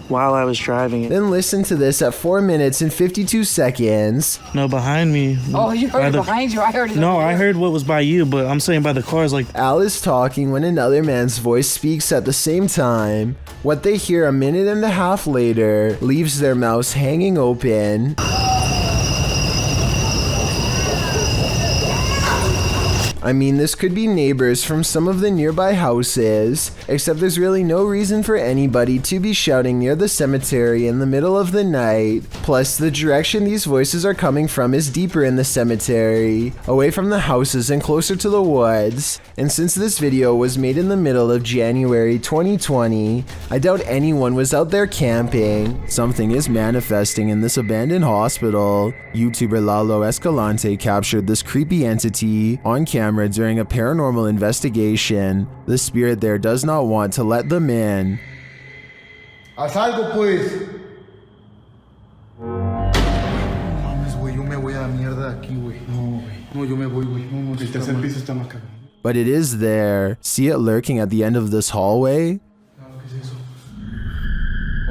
while I was driving. Then listen to this at 4 minutes and 52 seconds. No, behind me. Oh, you heard it behind you. I heard it. No, I heard what was by you, but I'm saying by the cars. Like, Al is talking when another man's voice speaks at the same time. What they hear a minute and a half later leaves their mouths hanging open. I mean, this could be neighbors from some of the nearby houses, except there's really no reason for anybody to be shouting near the cemetery in the middle of the night. Plus, the direction these voices are coming from is deeper in the cemetery, away from the houses and closer to the woods. And since this video was made in the middle of January 2020, I doubt anyone was out there camping. Something is manifesting in this abandoned hospital. YouTuber Lalo Escalante captured this creepy entity on camera during a paranormal investigation. The spirit there does not want to let them in. Haz algo, pues. Mames, güey, yo me voy a la mierda de aquí, güey. No, güey. No, yo me voy, güey. No, el tercer piso está más cagado. But it is there. See it lurking at the end of this hallway? ¿Qué es eso?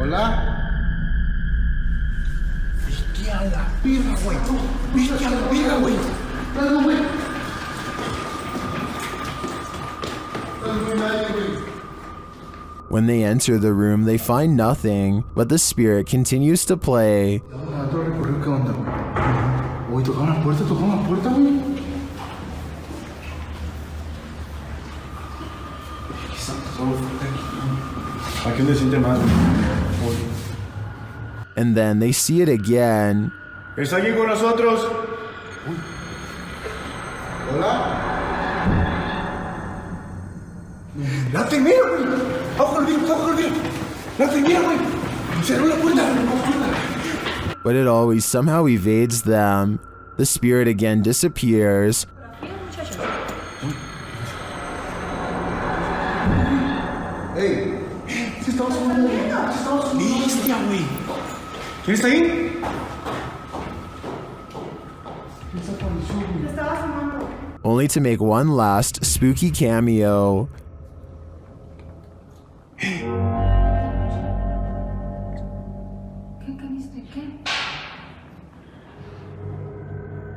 Hola. Viste a la virga, güey. Viste a la virga, güey. Dale, güey. When they enter the room, they find nothing, but the spirit continues to play. And then they see it again. ¿Está aquí con nosotros? Hola. Nothing, mira, güey. Ojo el vidrio. Nothing, mira, güey. Cerró la puerta. But it always somehow evades them. The spirit again disappears. ¡Ey! ¿Qué estamos hablando? ¡Bestia, güey! ¿Quién está ahí? Only to make one last spooky cameo.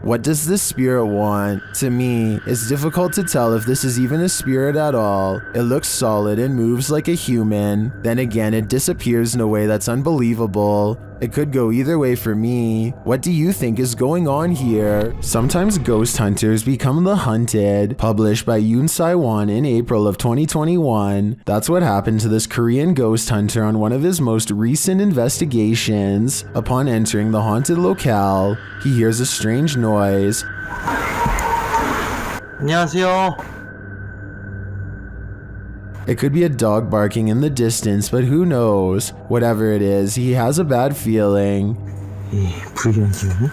What does this spirit want? To me, it's difficult to tell if this is even a spirit at all. It looks solid and moves like a human. Then again, it disappears in a way that's unbelievable. It could go either way for me. What do you think is going on here? Sometimes ghost hunters become the hunted. Published by Yuna in April of 2021. That's what happened to this Korean ghost hunter on one of his most recent investigations. Upon entering the haunted locale, he hears a strange noise. 안녕하세요. It could be a dog barking in the distance, but who knows? Whatever it is, he has a bad feeling. 불길한 기운은?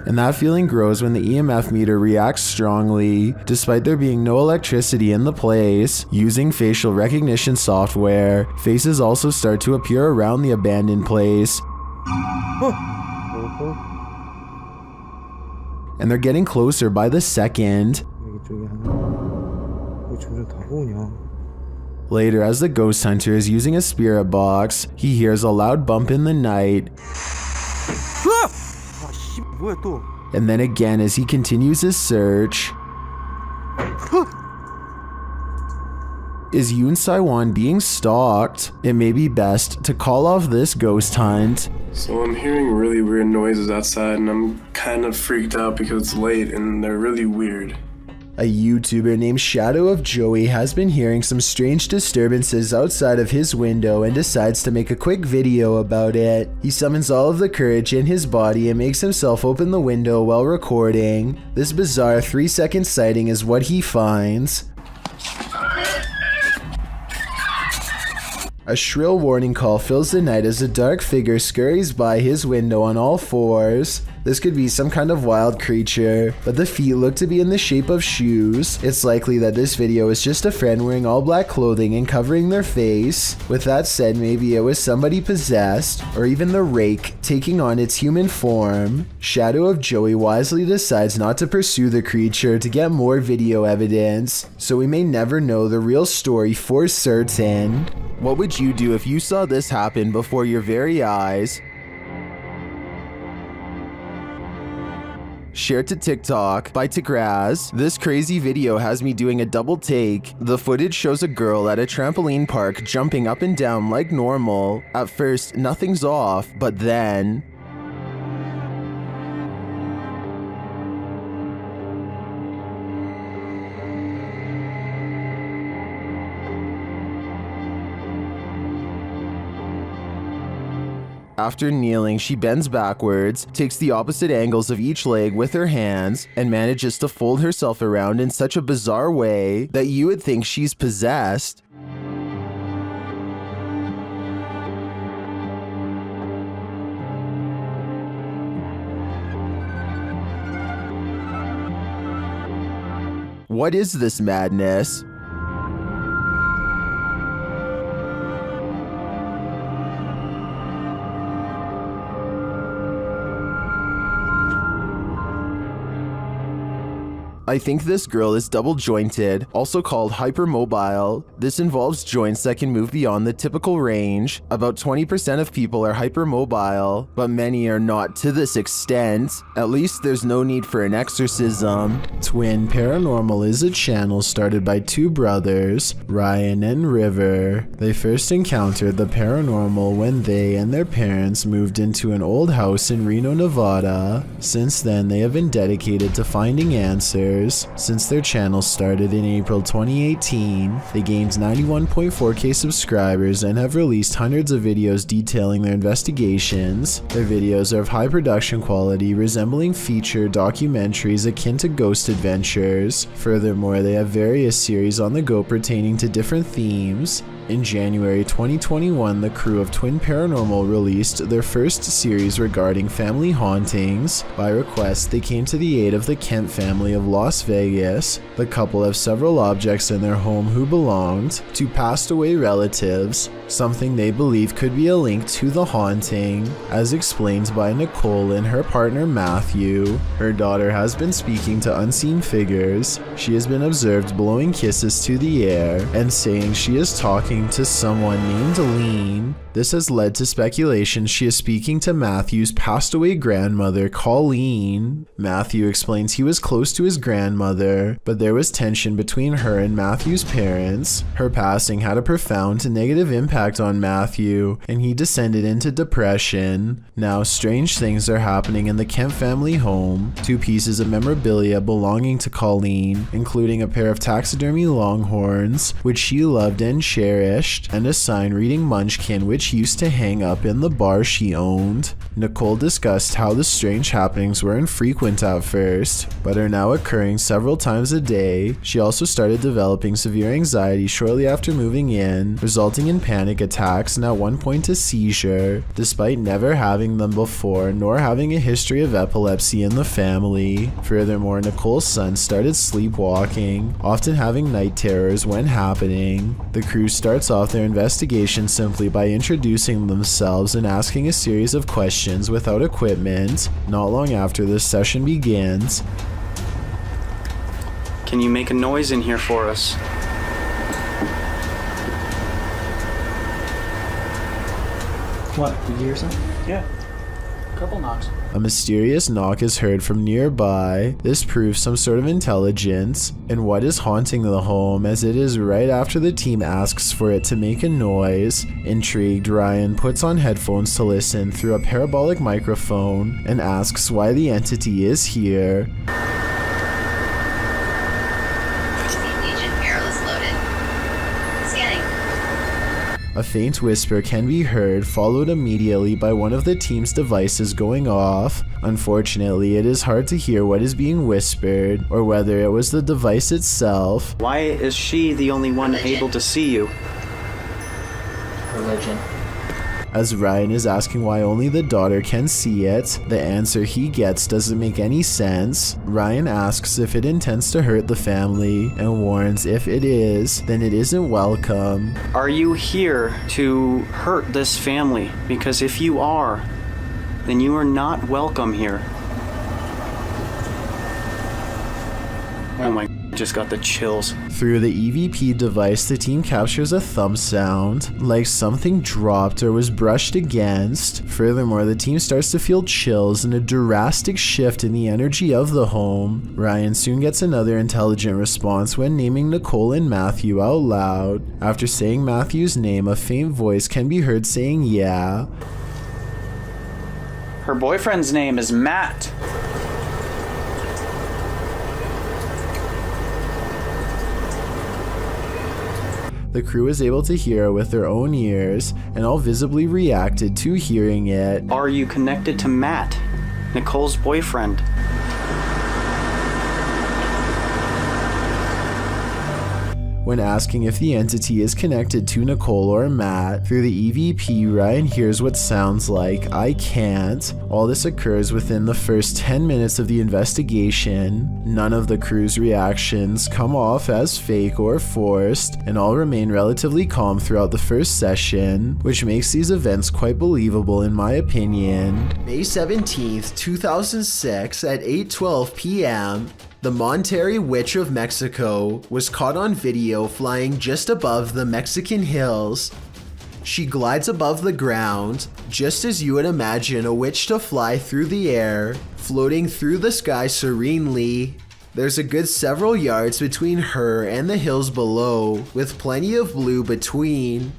And that feeling grows when the EMF meter reacts strongly, despite there being no electricity in the place. Using facial recognition software, faces also start to appear around the abandoned place. And they're getting closer by the second. Later, as the ghost hunter is using a spirit box, he hears a loud bump in the night. And then again as he continues his search. Is Yoon Saiwon being stalked? It may be best to call off this ghost hunt. So I'm hearing really weird noises outside and I'm kind of freaked out because it's late and they're really weird. A YouTuber named Shadow of Joey has been hearing some strange disturbances outside of his window and decides to make a quick video about it. He summons all of the courage in his body and makes himself open the window while recording. This bizarre 3-second sighting is what he finds. A shrill warning call fills the night as a dark figure scurries by his window on all fours. This could be some kind of wild creature, but the feet look to be in the shape of shoes. It's likely that this video is just a friend wearing all black clothing and covering their face. With that said, maybe it was somebody possessed, or even the rake taking on its human form. Shadow of Joey wisely decides not to pursue the creature to get more video evidence, so we may never know the real story for certain. What would you do if you saw this happen before your very eyes? Share to TikTok by Tigraz. This crazy video has me doing a double take. The footage shows a girl at a trampoline park jumping up and down like normal. At first, nothing's off, but then... After kneeling, she bends backwards, takes the opposite angles of each leg with her hands, and manages to fold herself around in such a bizarre way that you would think she's possessed. What is this madness? I think this girl is double jointed, also called hypermobile. This involves joints that can move beyond the typical range. About 20% of people are hypermobile, but many are not to this extent. At least there's no need for an exorcism. Twin Paranormal is a channel started by two brothers, Ryan and River. They first encountered the paranormal when they and their parents moved into an old house in Reno, Nevada. Since then, they have been dedicated to finding answers. Since their channel started in April 2018, they gained 91.4k subscribers and have released hundreds of videos detailing their investigations. Their videos are of high production quality, resembling feature documentaries akin to ghost adventures. Furthermore, they have various series on the go pertaining to different themes. In January 2021, the crew of Twin Paranormal released their first series regarding family hauntings. By request, they came to the aid of the Kemp family of Las Vegas. The couple have several objects in their home who belonged to passed away relatives, something they believe could be a link to the haunting, as explained by Nicole and her partner Matthew. Her daughter has been speaking to unseen figures. She has been observed blowing kisses to the air and saying she is talking to someone named Lean. This has led to speculation she is speaking to Matthew's passed away grandmother, Colleen. Matthew explains he was close to his grandmother, but there was tension between her and Matthew's parents. Her passing had a profound negative impact on Matthew, and he descended into depression. Now, strange things are happening in the Kemp family home. 2 pieces of memorabilia belonging to Colleen, including a pair of taxidermy longhorns, which she loved and cherished, and a sign reading Munchkin, which used to hang up in the bar she owned. Nicole discussed how the strange happenings were infrequent at first, but are now occurring several times a day. She also started developing severe anxiety shortly after moving in, resulting in panic attacks and at one point a seizure, despite never having them before nor having a history of epilepsy in the family. Furthermore, Nicole's son started sleepwalking, often having night terrors when happening. The crew starts off their investigation simply by introducing themselves and asking a series of questions without equipment. Not long after this session begins. Can you make a noise in here for us? What? Did you hear something? Yeah. A couple knocks. A mysterious knock is heard from nearby. This proves some sort of intelligence and what is haunting the home, as it is right after the team asks for it to make a noise. Intrigued, Ryan puts on headphones to listen through a parabolic microphone and asks why the entity is here. A faint whisper can be heard, followed immediately by one of the team's devices going off. Unfortunately, it is hard to hear what is being whispered, or whether it was the device itself. Why is she the only one able to see you? Religion. As Ryan is asking why only the daughter can see it, the answer he gets doesn't make any sense. Ryan asks if it intends to hurt the family, and warns if it is, then it isn't welcome. Are you here to hurt this family? Because if you are, then you are not welcome here. Oh my, just got the chills. Through the EVP device, the team captures a thump sound, like something dropped or was brushed against. Furthermore, the team starts to feel chills and a drastic shift in the energy of the home. Ryan soon gets another intelligent response when naming Nicole and Matthew out loud. After saying Matthew's name, a faint voice can be heard saying yeah. Her boyfriend's name is Matt. The crew is able to hear it with their own ears, and all visibly reacted to hearing it. Are you connected to Matt, Nicole's boyfriend? When asking if the entity is connected to Nicole or Matt, through the EVP, Ryan hears what sounds like, "I can't." All this occurs within the first 10 minutes of the investigation. None of the crew's reactions come off as fake or forced, and all remain relatively calm throughout the first session, which makes these events quite believable in my opinion. May 17th, 2006 at 8:12 p.m., the Monterrey Witch of Mexico was caught on video flying just above the Mexican hills. She glides above the ground, just as you would imagine a witch to fly through the air, floating through the sky serenely. There's a good several yards between her and the hills below, with plenty of blue between.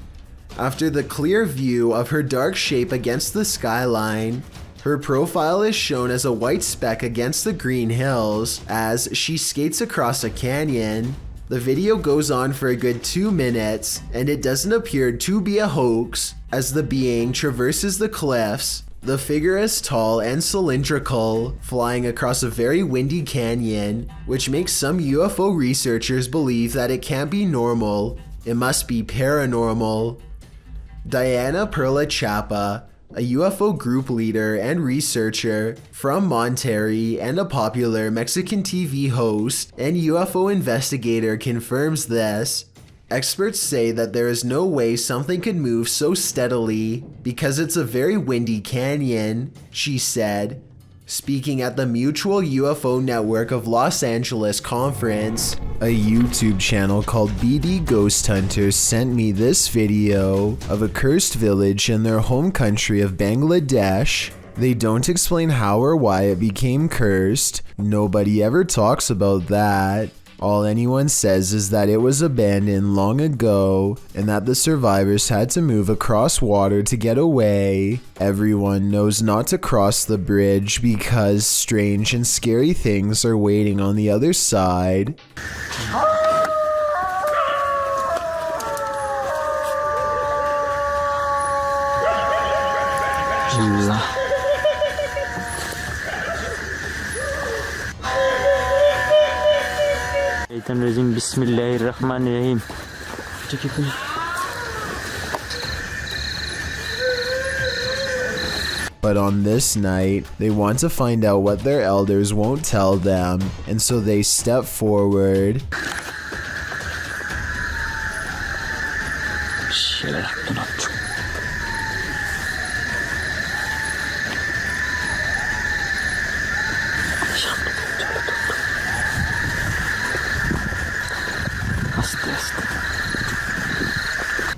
After the clear view of her dark shape against the skyline, her profile is shown as a white speck against the green hills as she skates across a canyon. The video goes on for a good 2 minutes, and it doesn't appear to be a hoax as the being traverses the cliffs. The figure is tall and cylindrical, flying across a very windy canyon, which makes some UFO researchers believe that it can't be normal. It must be paranormal. Diana Perla Chapa, a UFO group leader and researcher from Monterrey and a popular Mexican TV host and UFO investigator, confirms this. Experts say that there is no way something could move so steadily because it's a very windy canyon, she said. Speaking at the Mutual UFO Network of Los Angeles conference, a YouTube channel called BD Ghost Hunters sent me this video of a cursed village in their home country of Bangladesh. They don't explain how or why it became cursed. Nobody ever talks about that. All anyone says is that it was abandoned long ago and that the survivors had to move across water to get away. Everyone knows not to cross the bridge because strange and scary things are waiting on the other side. Bismillahirrahmanirrahim. But on this night, they want to find out what their elders won't tell them, and so they step forward.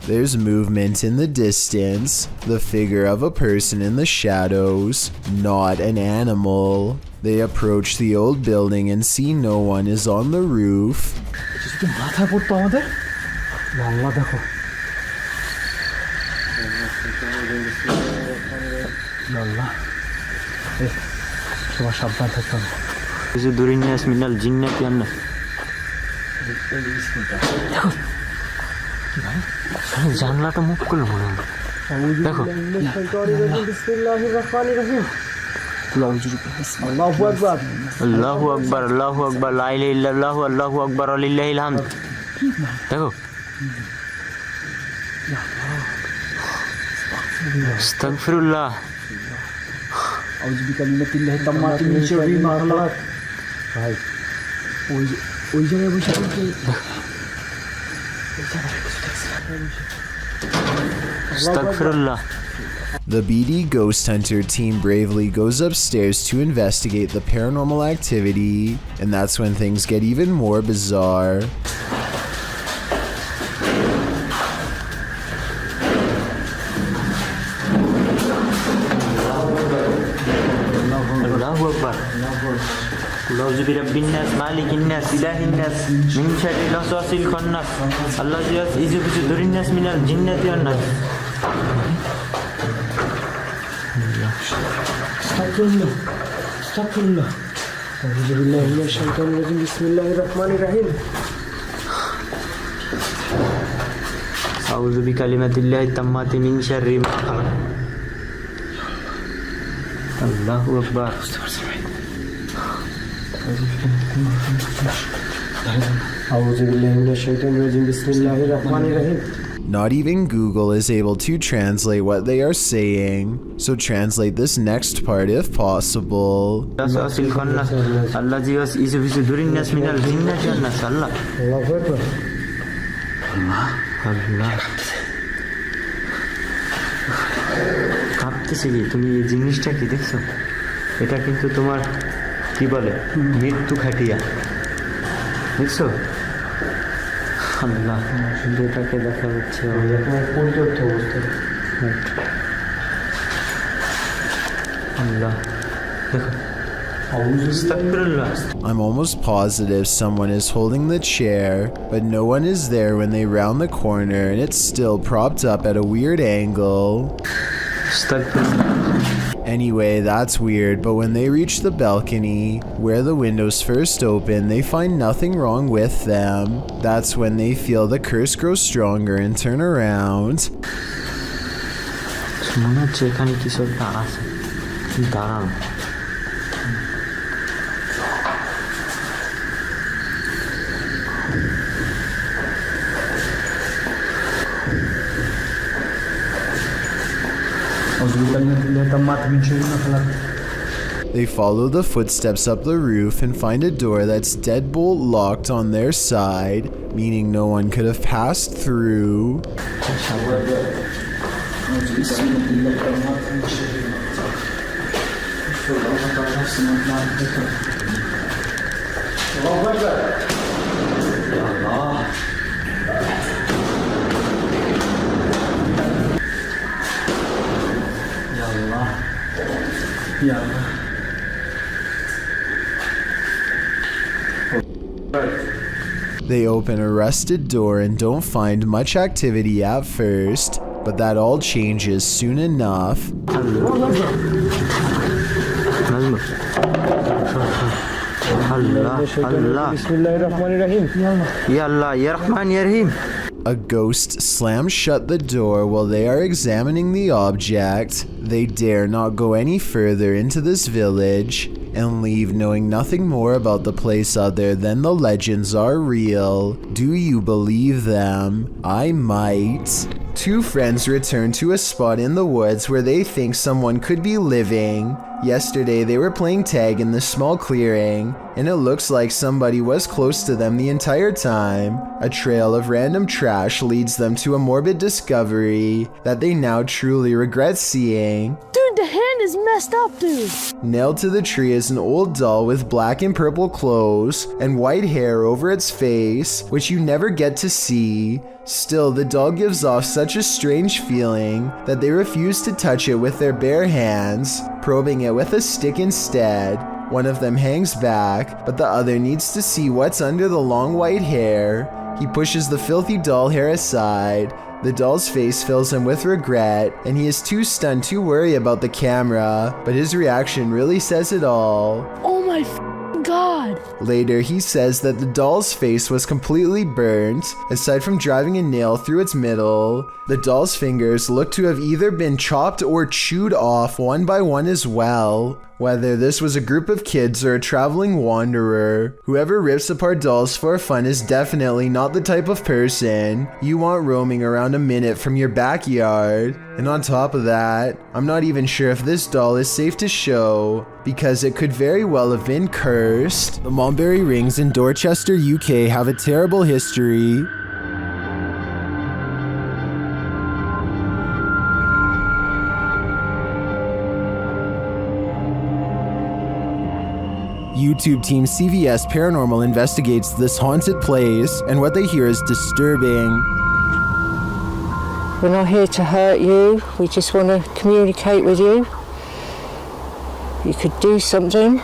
There's movement in the distance, the figure of a person in the shadows, not an animal. They approach the old building and see no one is on the roof. জানলাটা move করলো মনে হয় দেখো আল্লাহু আকবার আল্লাহু আকবার আল্লাহু আকবার লা ইলাহা ইল্লাল্লাহু আল্লাহু আকবার লিল্লাহিল হামদ দেখো আস্তাগফিরুল্লাহ আউযু বিকালিমাতিল্লাহি তাম্মাতি মিন শাররি মা খালাক ভাই ওই জায়গায় বসে The BD Ghost Hunter team bravely goes upstairs to investigate the paranormal activity, and that's when things get even more bizarre. أعوذ برب الناس مالك الناس إله الناس من شر الوسواس الخناس الذي يوسوس في صدور الناس من الجنة والناس استغفر الله استغفر الله أعوذ بالله من الشيطان الرجيم بسم الله الرحمن الرحيم أعوذ بكلمات الله التامات من شر ما خلق الله أكبر Not even Google is able to translate what they are saying, so translate this next part if possible. কাঁপতেছে কি তুমি এই জিনিসটা কি দেখছো এটা কিন্তু তোমার কি বলে মৃত্যু খাটিয়া দেখছো আল্লাহ যেটাকে দেখা যাচ্ছে আল্লাহ দেখো I'm almost positive someone is holding the chair, but no one is there when they round the corner and it's still propped up at a weird angle. Anyway, that's weird, but when they reach the balcony, where the windows first open, they find nothing wrong with them. That's when they feel the curse grow stronger and turn around. They follow the footsteps up the roof and find a door that's deadbolt locked on their side, meaning no one could have passed through. They open a rusted door and don't find much activity at first, but that all changes soon enough. A ghost slams shut the door while they are examining the object. They dare not go any further into this village and leave knowing nothing more about the place other than the legends are real. Do you believe them? I might. Two friends return to a spot in the woods where they think someone could be living. Yesterday they were playing tag in this small clearing, and it looks like somebody was close to them the entire time. A trail of random trash leads them to a morbid discovery that they now truly regret seeing. Dude, the hand is messed up, dude. Nailed to the tree is an old doll with black and purple clothes and white hair over its face, which you never get to see. Still, the doll gives off such a strange feeling that they refuse to touch it with their bare hands, probing it with a stick instead. One of them hangs back, but the other needs to see what's under the long white hair. He pushes the filthy doll hair aside. The doll's face fills him with regret, and he is too stunned to worry about the camera, but his reaction really says it all. Oh my God. Later, he says that the doll's face was completely burnt, aside from driving a nail through its middle. The doll's fingers look to have either been chopped or chewed off one by one as well. Whether this was a group of kids or a traveling wanderer, whoever rips apart dolls for fun is definitely not the type of person you want roaming around a minute from your backyard. And on top of that, I'm not even sure if this doll is safe to show, because it could very well have been cursed. The Mulberry Rings in Dorchester, UK have a terrible history. YouTube team CVS Paranormal investigates this haunted place, and what they hear is disturbing. We're not here to hurt you, we just want to communicate with you. You could do something.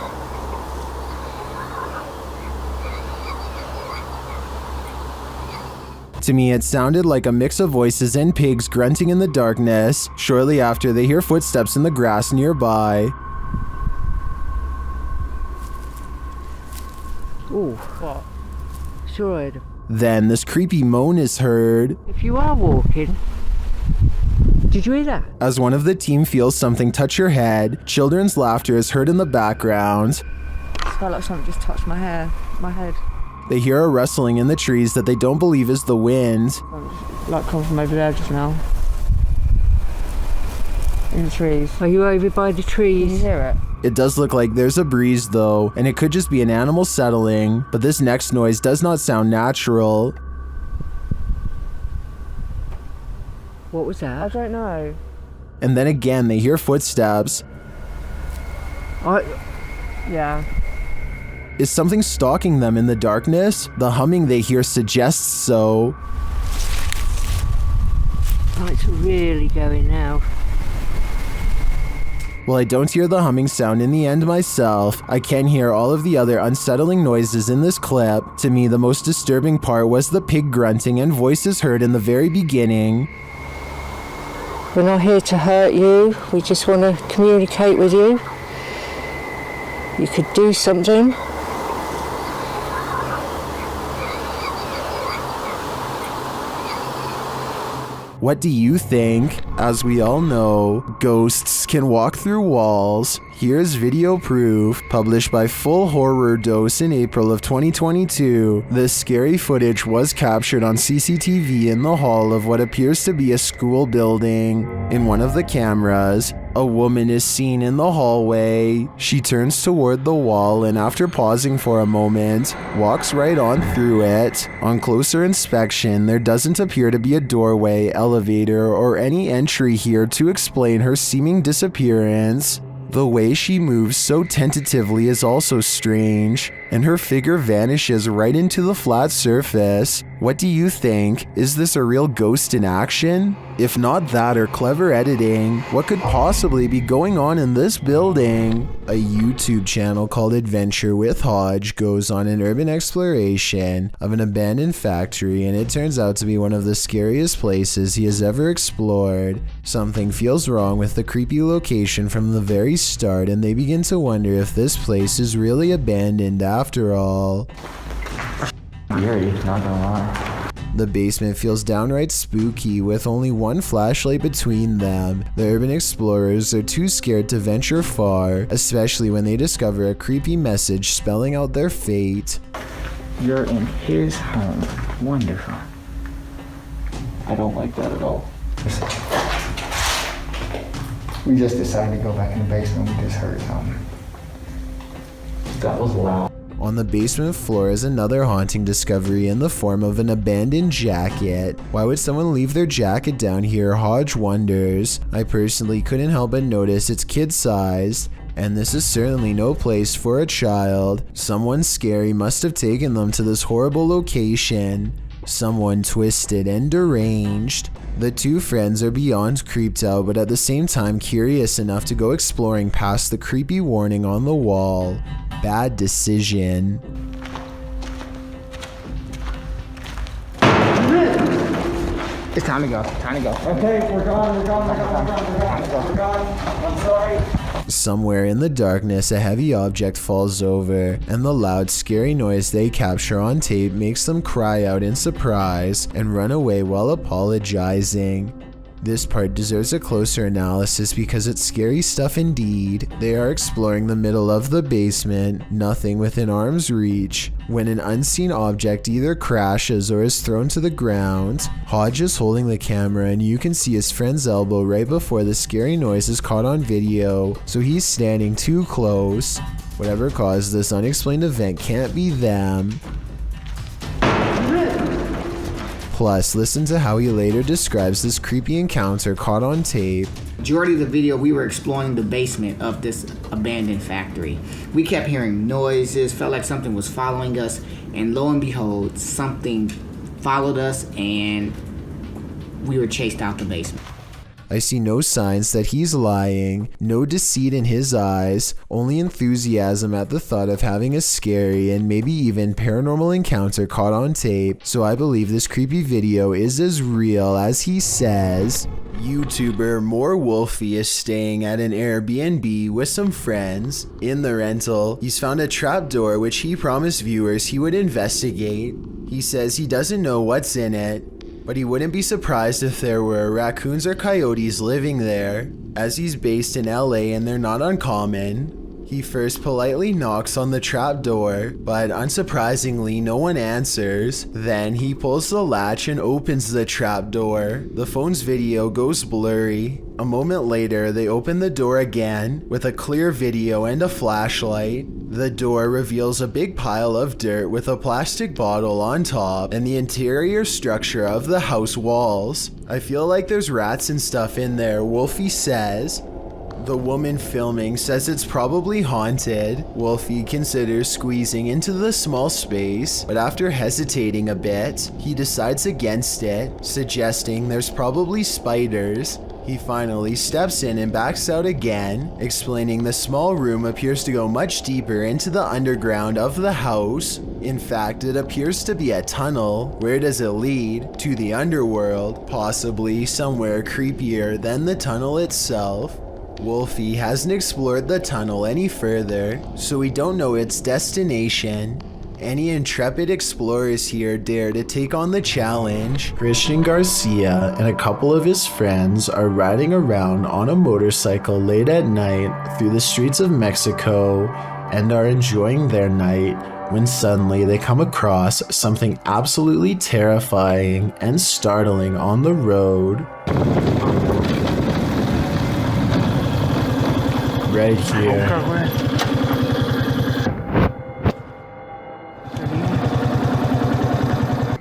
To me, it sounded like a mix of voices and pigs grunting in the darkness. Shortly after, they hear footsteps in the grass nearby. Ooh. What? Sure I heard. Then this creepy moan is heard. If you are walking, did you hear that? As one of the team feels something touch her head, children's laughter is heard in the background. It felt like something just touched my head. They hear a rustling in the trees that they don't believe is the wind. Like come from over there just now. In the trees. Are you over by the trees? Can you hear it? It does look like there's a breeze though, and it could just be an animal settling, but this next noise does not sound natural. What was that? I don't know. And then again, they hear footsteps. Yeah. Is something stalking them in the darkness? The humming they hear suggests so. Oh, it's really going now. While I don't hear the humming sound in the end myself, I can hear all of the other unsettling noises in this clip. To me, the most disturbing part was the pig grunting and voices heard in the very beginning. We're not here to hurt you, we just want to communicate with you. You could do something. What do you think? As we all know, ghosts can walk through walls. Here's video proof, published by Full Horror Dose in April of 2022. This scary footage was captured on CCTV in the hall of what appears to be a school building. In one of the cameras, a woman is seen in the hallway. She turns toward the wall and after pausing for a moment, walks right on through it. On closer inspection, there doesn't appear to be a doorway, elevator, or any entry here to explain her seeming disappearance. The way she moves so tentatively is also strange, and her figure vanishes right into the flat surface. What do you think? Is this a real ghost in action? If not that or clever editing, what could possibly be going on in this building? A YouTube channel called Adventure with Hodge goes on an urban exploration of an abandoned factory, and it turns out to be one of the scariest places he has ever explored. Something feels wrong with the creepy location from the very start, and they begin to wonder if this place is really abandoned after all. Eerie, not gonna lie. The basement feels downright spooky with only one flashlight between them. The urban explorers are too scared to venture far, especially when they discover a creepy message spelling out their fate. You're in his home. Wonderful. I don't like that at all. We just decided to go back in the basement. We just heard something. That was loud. On the basement floor is another haunting discovery in the form of an abandoned jacket. Why would someone leave their jacket down here? Hodge wonders. I personally couldn't help but notice it's kid-sized, and this is certainly no place for a child. Someone scary must have taken them to this horrible location. Someone twisted and deranged. The two friends are beyond creeped out, but at the same time curious enough to go exploring past the creepy warning on the wall. Bad decision. It's time to go. Time to go. Okay, we're gone. We're gone. I'm sorry. Somewhere in the darkness, a heavy object falls over, and the loud, scary noise they capture on tape makes them cry out in surprise and run away while apologizing. This part deserves a closer analysis because it's scary stuff indeed. They are exploring the middle of the basement, nothing within arm's reach, when an unseen object either crashes or is thrown to the ground. Hodge is holding the camera and you can see his friend's elbow right before the scary noise is caught on video, so he's standing too close. Whatever caused this unexplained event can't be them. Plus, listen to how he later describes this creepy encounter caught on tape. Majority of the video, we were exploring the basement of this abandoned factory. We kept hearing noises, felt like something was following us, and lo and behold, something followed us and we were chased out the basement. I see no signs that he's lying, no deceit in his eyes, only enthusiasm at the thought of having a scary and maybe even paranormal encounter caught on tape, so I believe this creepy video is as real as he says. YouTuber More Wolfie is staying at an Airbnb with some friends. In the rental, he's found a trapdoor which he promised viewers he would investigate. He says he doesn't know what's in it, but he wouldn't be surprised if there were raccoons or coyotes living there, as he's based in LA and they're not uncommon. He first politely knocks on the trapdoor, but unsurprisingly no one answers. Then he pulls the latch and opens the trapdoor. The phone's video goes blurry. A moment later, they open the door again with a clear video and a flashlight. The door reveals a big pile of dirt with a plastic bottle on top and the interior structure of the house walls. I feel like there's rats and stuff in there, Wolfie says. The woman filming says it's probably haunted. Wolfie considers squeezing into the small space, but after hesitating a bit, he decides against it, suggesting there's probably spiders. He finally steps in and backs out again, explaining the small room appears to go much deeper into the underground of the house. In fact, it appears to be a tunnel. Where does it lead? To the underworld, possibly somewhere creepier than the tunnel itself. Wolfie hasn't explored the tunnel any further, so we don't know its destination. any intrepid explorers here dare to take on the challenge? Christian Garcia and a couple of his friends are riding around on a motorcycle late at night through the streets of Mexico and are enjoying their night when suddenly they come across something absolutely terrifying and startling on the road. Right here.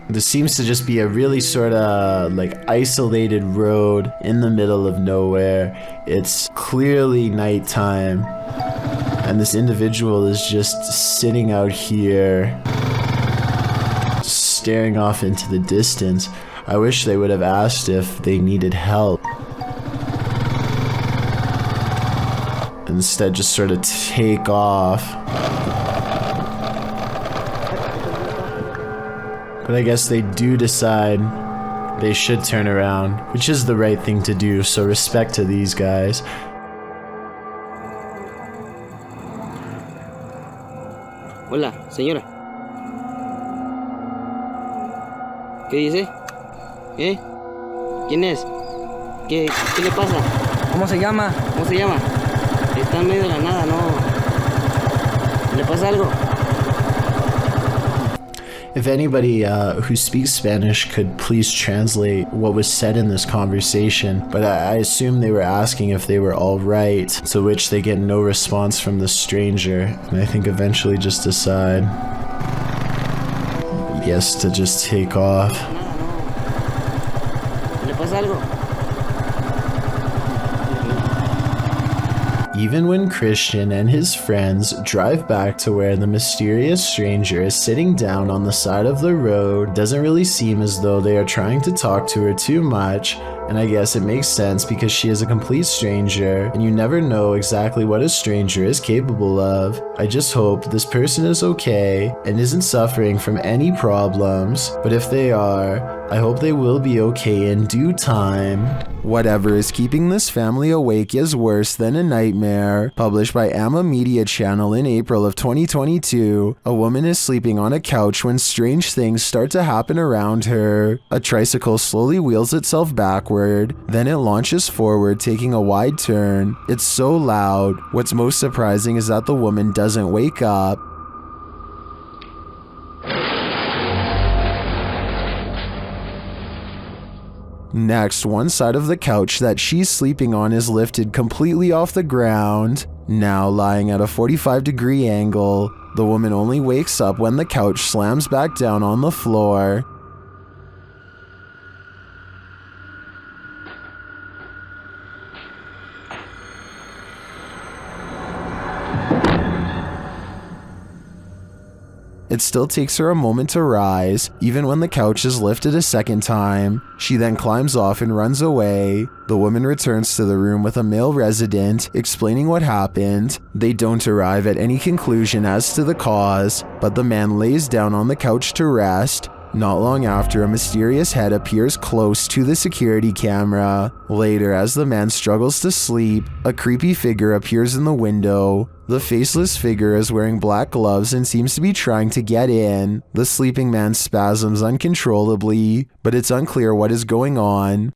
This seems to just be a really sort of like isolated road in the middle of nowhere. It's clearly nighttime, and this individual is just sitting out here, staring off into the distance. I wish they would have asked if they needed help. Instead, just sort of take off. But I guess they do decide they should turn around, which is the right thing to do, so respect to these guys. Hola, señora. ¿Qué dice? ¿Quién es? ¿Qué le pasa? ¿Cómo se llama? ¿Cómo se llama? Está en medio de la nada, ¿no? ¿Le pasa algo? If anybody who speaks Spanish could please translate what was said in this conversation, but I assume they were asking if they were all right, to which they get no response from the stranger, and I think eventually just decide, yes, to just take off. ¿Le pasa algo? Even when Christian and his friends drive back to where the mysterious stranger is sitting down on the side of the road, it doesn't really seem as though they are trying to talk to her too much, and I guess it makes sense because she is a complete stranger, and you never know exactly what a stranger is capable of. I just hope this person is okay and isn't suffering from any problems, but if they are, I hope they will be okay in due time. Whatever is keeping this family awake is worse than a nightmare. Published by Amma Media Channel in April of 2022, a woman is sleeping on a couch when strange things start to happen around her. A tricycle slowly wheels itself backward, then it launches forward, taking a wide turn. It's so loud. What's most surprising is that the woman doesn't wake up. Next, one side of the couch that she's sleeping on is lifted completely off the ground. Now lying at a 45-degree angle, the woman only wakes up when the couch slams back down on the floor. It still takes her a moment to rise, even when the couch is lifted a second time. She then climbs off and runs away. The woman returns to the room with a male resident, explaining what happened. They don't arrive at any conclusion as to the cause, but the man lays down on the couch to rest. Not long after, a mysterious head appears close to the security camera. Later, as the man struggles to sleep, a creepy figure appears in the window. The faceless figure is wearing black gloves and seems to be trying to get in. The sleeping man spasms uncontrollably, but it's unclear what is going on.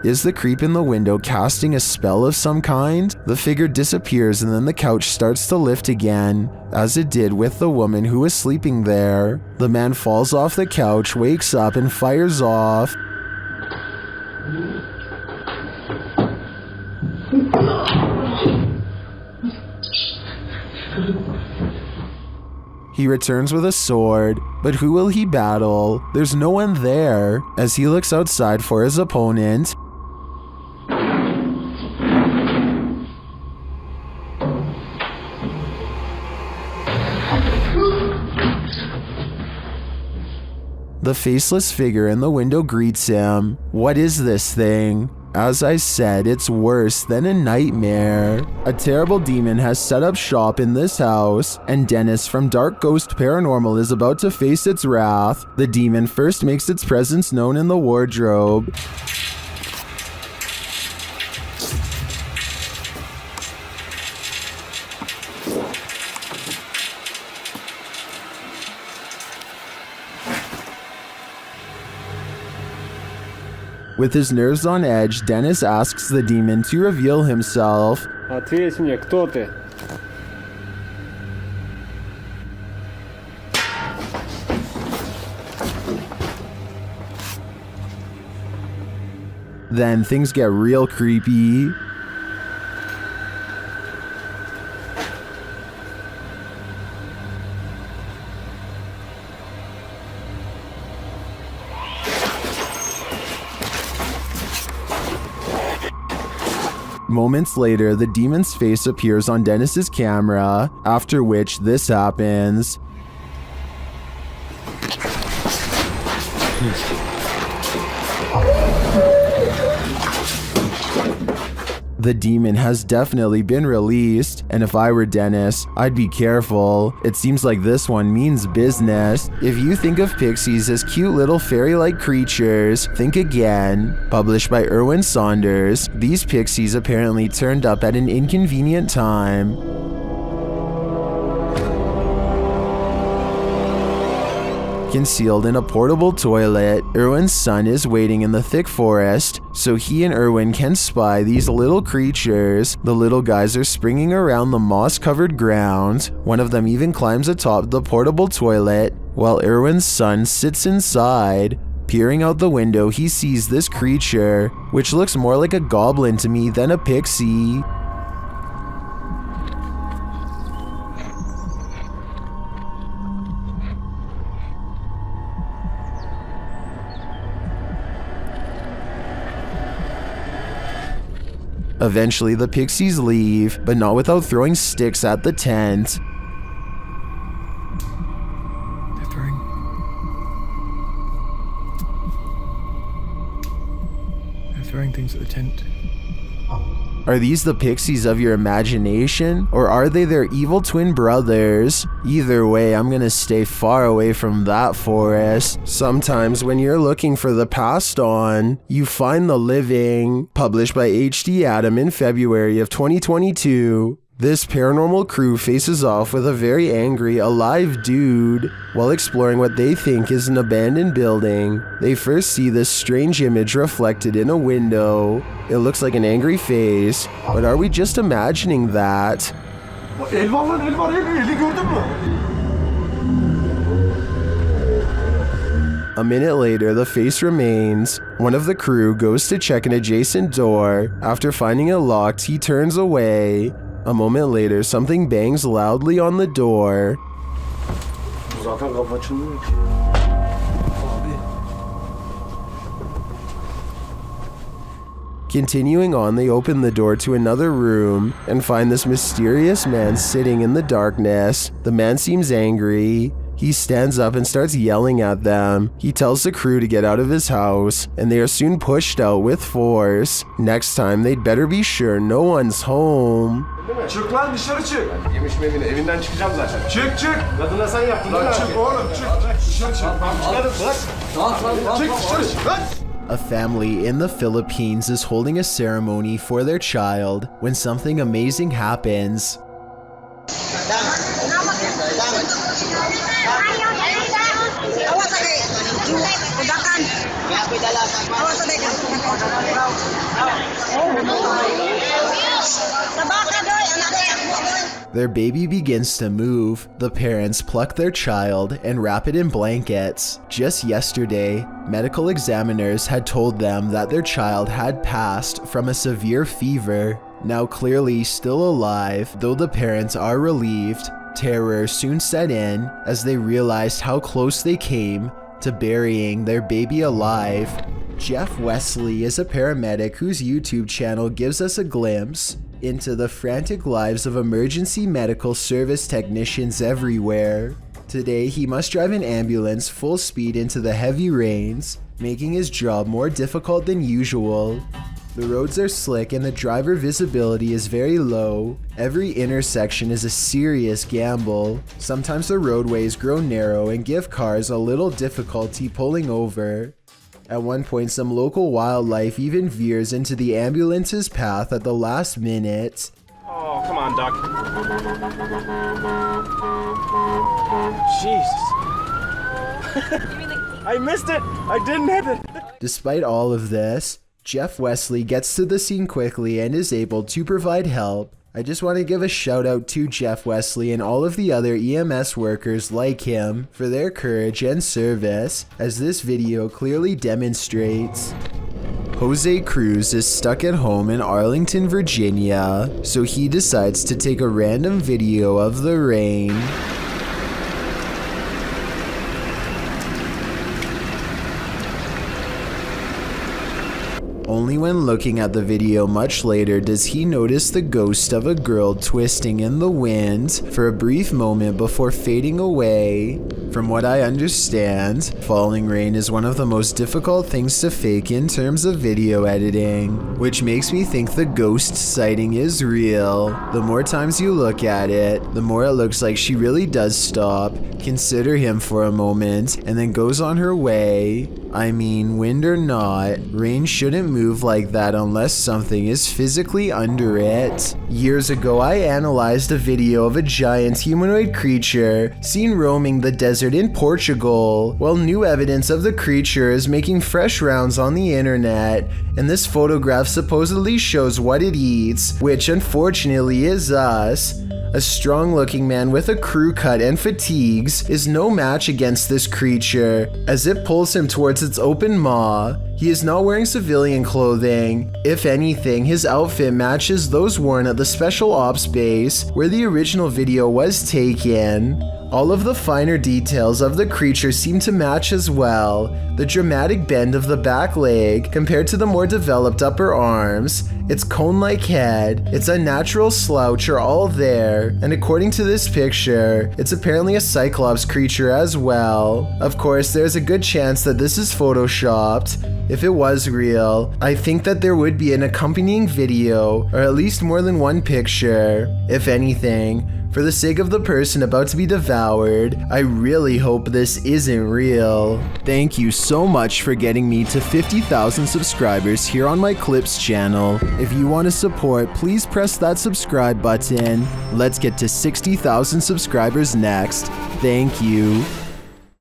Is the creep in the window casting a spell of some kind? The figure disappears and then the couch starts to lift again, as it did with the woman who was sleeping there. The man falls off the couch, wakes up, and fires off. He returns with a sword, but who will he battle? There's no one there. As he looks outside for his opponent, the faceless figure in the window greets him. What is this thing? As I said, it's worse than a nightmare. A terrible demon has set up shop in this house, and Dennis from Dark Ghost Paranormal is about to face its wrath. The demon first makes its presence known in the wardrobe. With his nerves on edge, Dennis asks the demon to reveal himself. Ответь мне, кто ты? Then things get real creepy. Moments later, the demon's face appears on Dennis's camera, after which this happens. The demon has definitely been released, and if I were Dennis, I'd be careful. It seems like this one means business. If you think of pixies as cute little fairy-like creatures, think again. Published by Erwin Saunders, these pixies apparently turned up at an inconvenient time. Concealed in a portable toilet, Erwin's son is waiting in the thick forest, so he and Erwin can spy these little creatures. The little guys are springing around the moss-covered ground. One of them even climbs atop the portable toilet, while Erwin's son sits inside. Peering out the window, he sees this creature, which looks more like a goblin to me than a pixie. Eventually, the pixies leave, but not without throwing sticks at the tent. They're throwing things at the tent. Are these the pixies of your imagination, or are they their evil twin brothers? Either way, I'm gonna stay far away from that forest. Sometimes when you're looking for the passed on, you find the living. Published by H.D. Adam in February of 2022. This paranormal crew faces off with a very angry, alive dude. While exploring what they think is an abandoned building, they first see this strange image reflected in a window. It looks like an angry face, but are we just imagining that? A minute later, the face remains. One of the crew goes to check an adjacent door. After finding it locked, he turns away. A moment later, something bangs loudly on the door. Continuing on, they open the door to another room and find this mysterious man sitting in the darkness. The man seems angry. He stands up and starts yelling at them. He tells the crew to get out of his house, and they are soon pushed out with force. Next time, they'd better be sure no one's home. Çık lan dışarı çık. Yemiş mevini evinden çıkacağım zaten. Çık çık. Kadına sen yaptın. Lan çık oğlum çık. Dışarı çık. Çık dışarı çık lan. A family in the Philippines is holding a ceremony for their child when something amazing happens. Their baby begins to move. The parents pluck their child and wrap it in blankets. Just yesterday, medical examiners had told them that their child had passed from a severe fever. Now clearly still alive, though the parents are relieved, terror soon set in as they realized how close they came to burying their baby alive. Jeff Wesley is a paramedic whose YouTube channel gives us a glimpse into the frantic lives of emergency medical service technicians everywhere. Today, he must drive an ambulance full speed into the heavy rains, making his job more difficult than usual. The roads are slick and the driver visibility is very low. Every intersection is a serious gamble. Sometimes the roadways grow narrow and give cars a little difficulty pulling over. At one point, some local wildlife even veers into the ambulance's path at the last minute. Oh, come on, Doc. Jesus. I missed it. I didn't hit it. Despite all of this, Jeff Wesley gets to the scene quickly and is able to provide help. I just want to give a shout out to Jeff Wesley and all of the other EMS workers like him for their courage and service, as this video clearly demonstrates. Jose Cruz is stuck at home in Arlington, Virginia, so he decides to take a random video of the rain. Only when looking at the video much later does he notice the ghost of a girl twisting in the wind for a brief moment before fading away. From what I understand, falling rain is one of the most difficult things to fake in terms of video editing, which makes me think the ghost sighting is real. The more times you look at it, the more it looks like she really does stop, consider him for a moment, and then goes on her way. I mean, wind or not, rain shouldn't move like that unless something is physically under it. Years ago, I analyzed a video of a giant humanoid creature seen roaming the desert in Portugal. Well, new evidence of the creature is making fresh rounds on the internet, and this photograph supposedly shows what it eats, which unfortunately is us. A strong-looking man with a crew cut and fatigues is no match against this creature, as it pulls him towards its open maw. He is not wearing civilian clothing. If anything, his outfit matches those worn at the Special Ops base where the original video was taken. All of the finer details of the creature seem to match as well. The dramatic bend of the back leg compared to the more developed upper arms, its cone-like head, its unnatural slouch are all there, and according to this picture, it's apparently a Cyclops creature as well. Of course, there's a good chance that this is photoshopped. If it was real, I think that there would be an accompanying video, or at least more than one picture. If anything, for the sake of the person about to be devoured, I really hope this isn't real. Thank you so much for getting me to 50,000 subscribers here on my Clips channel. If you want to support, please press that subscribe button. Let's get to 60,000 subscribers next. Thank you.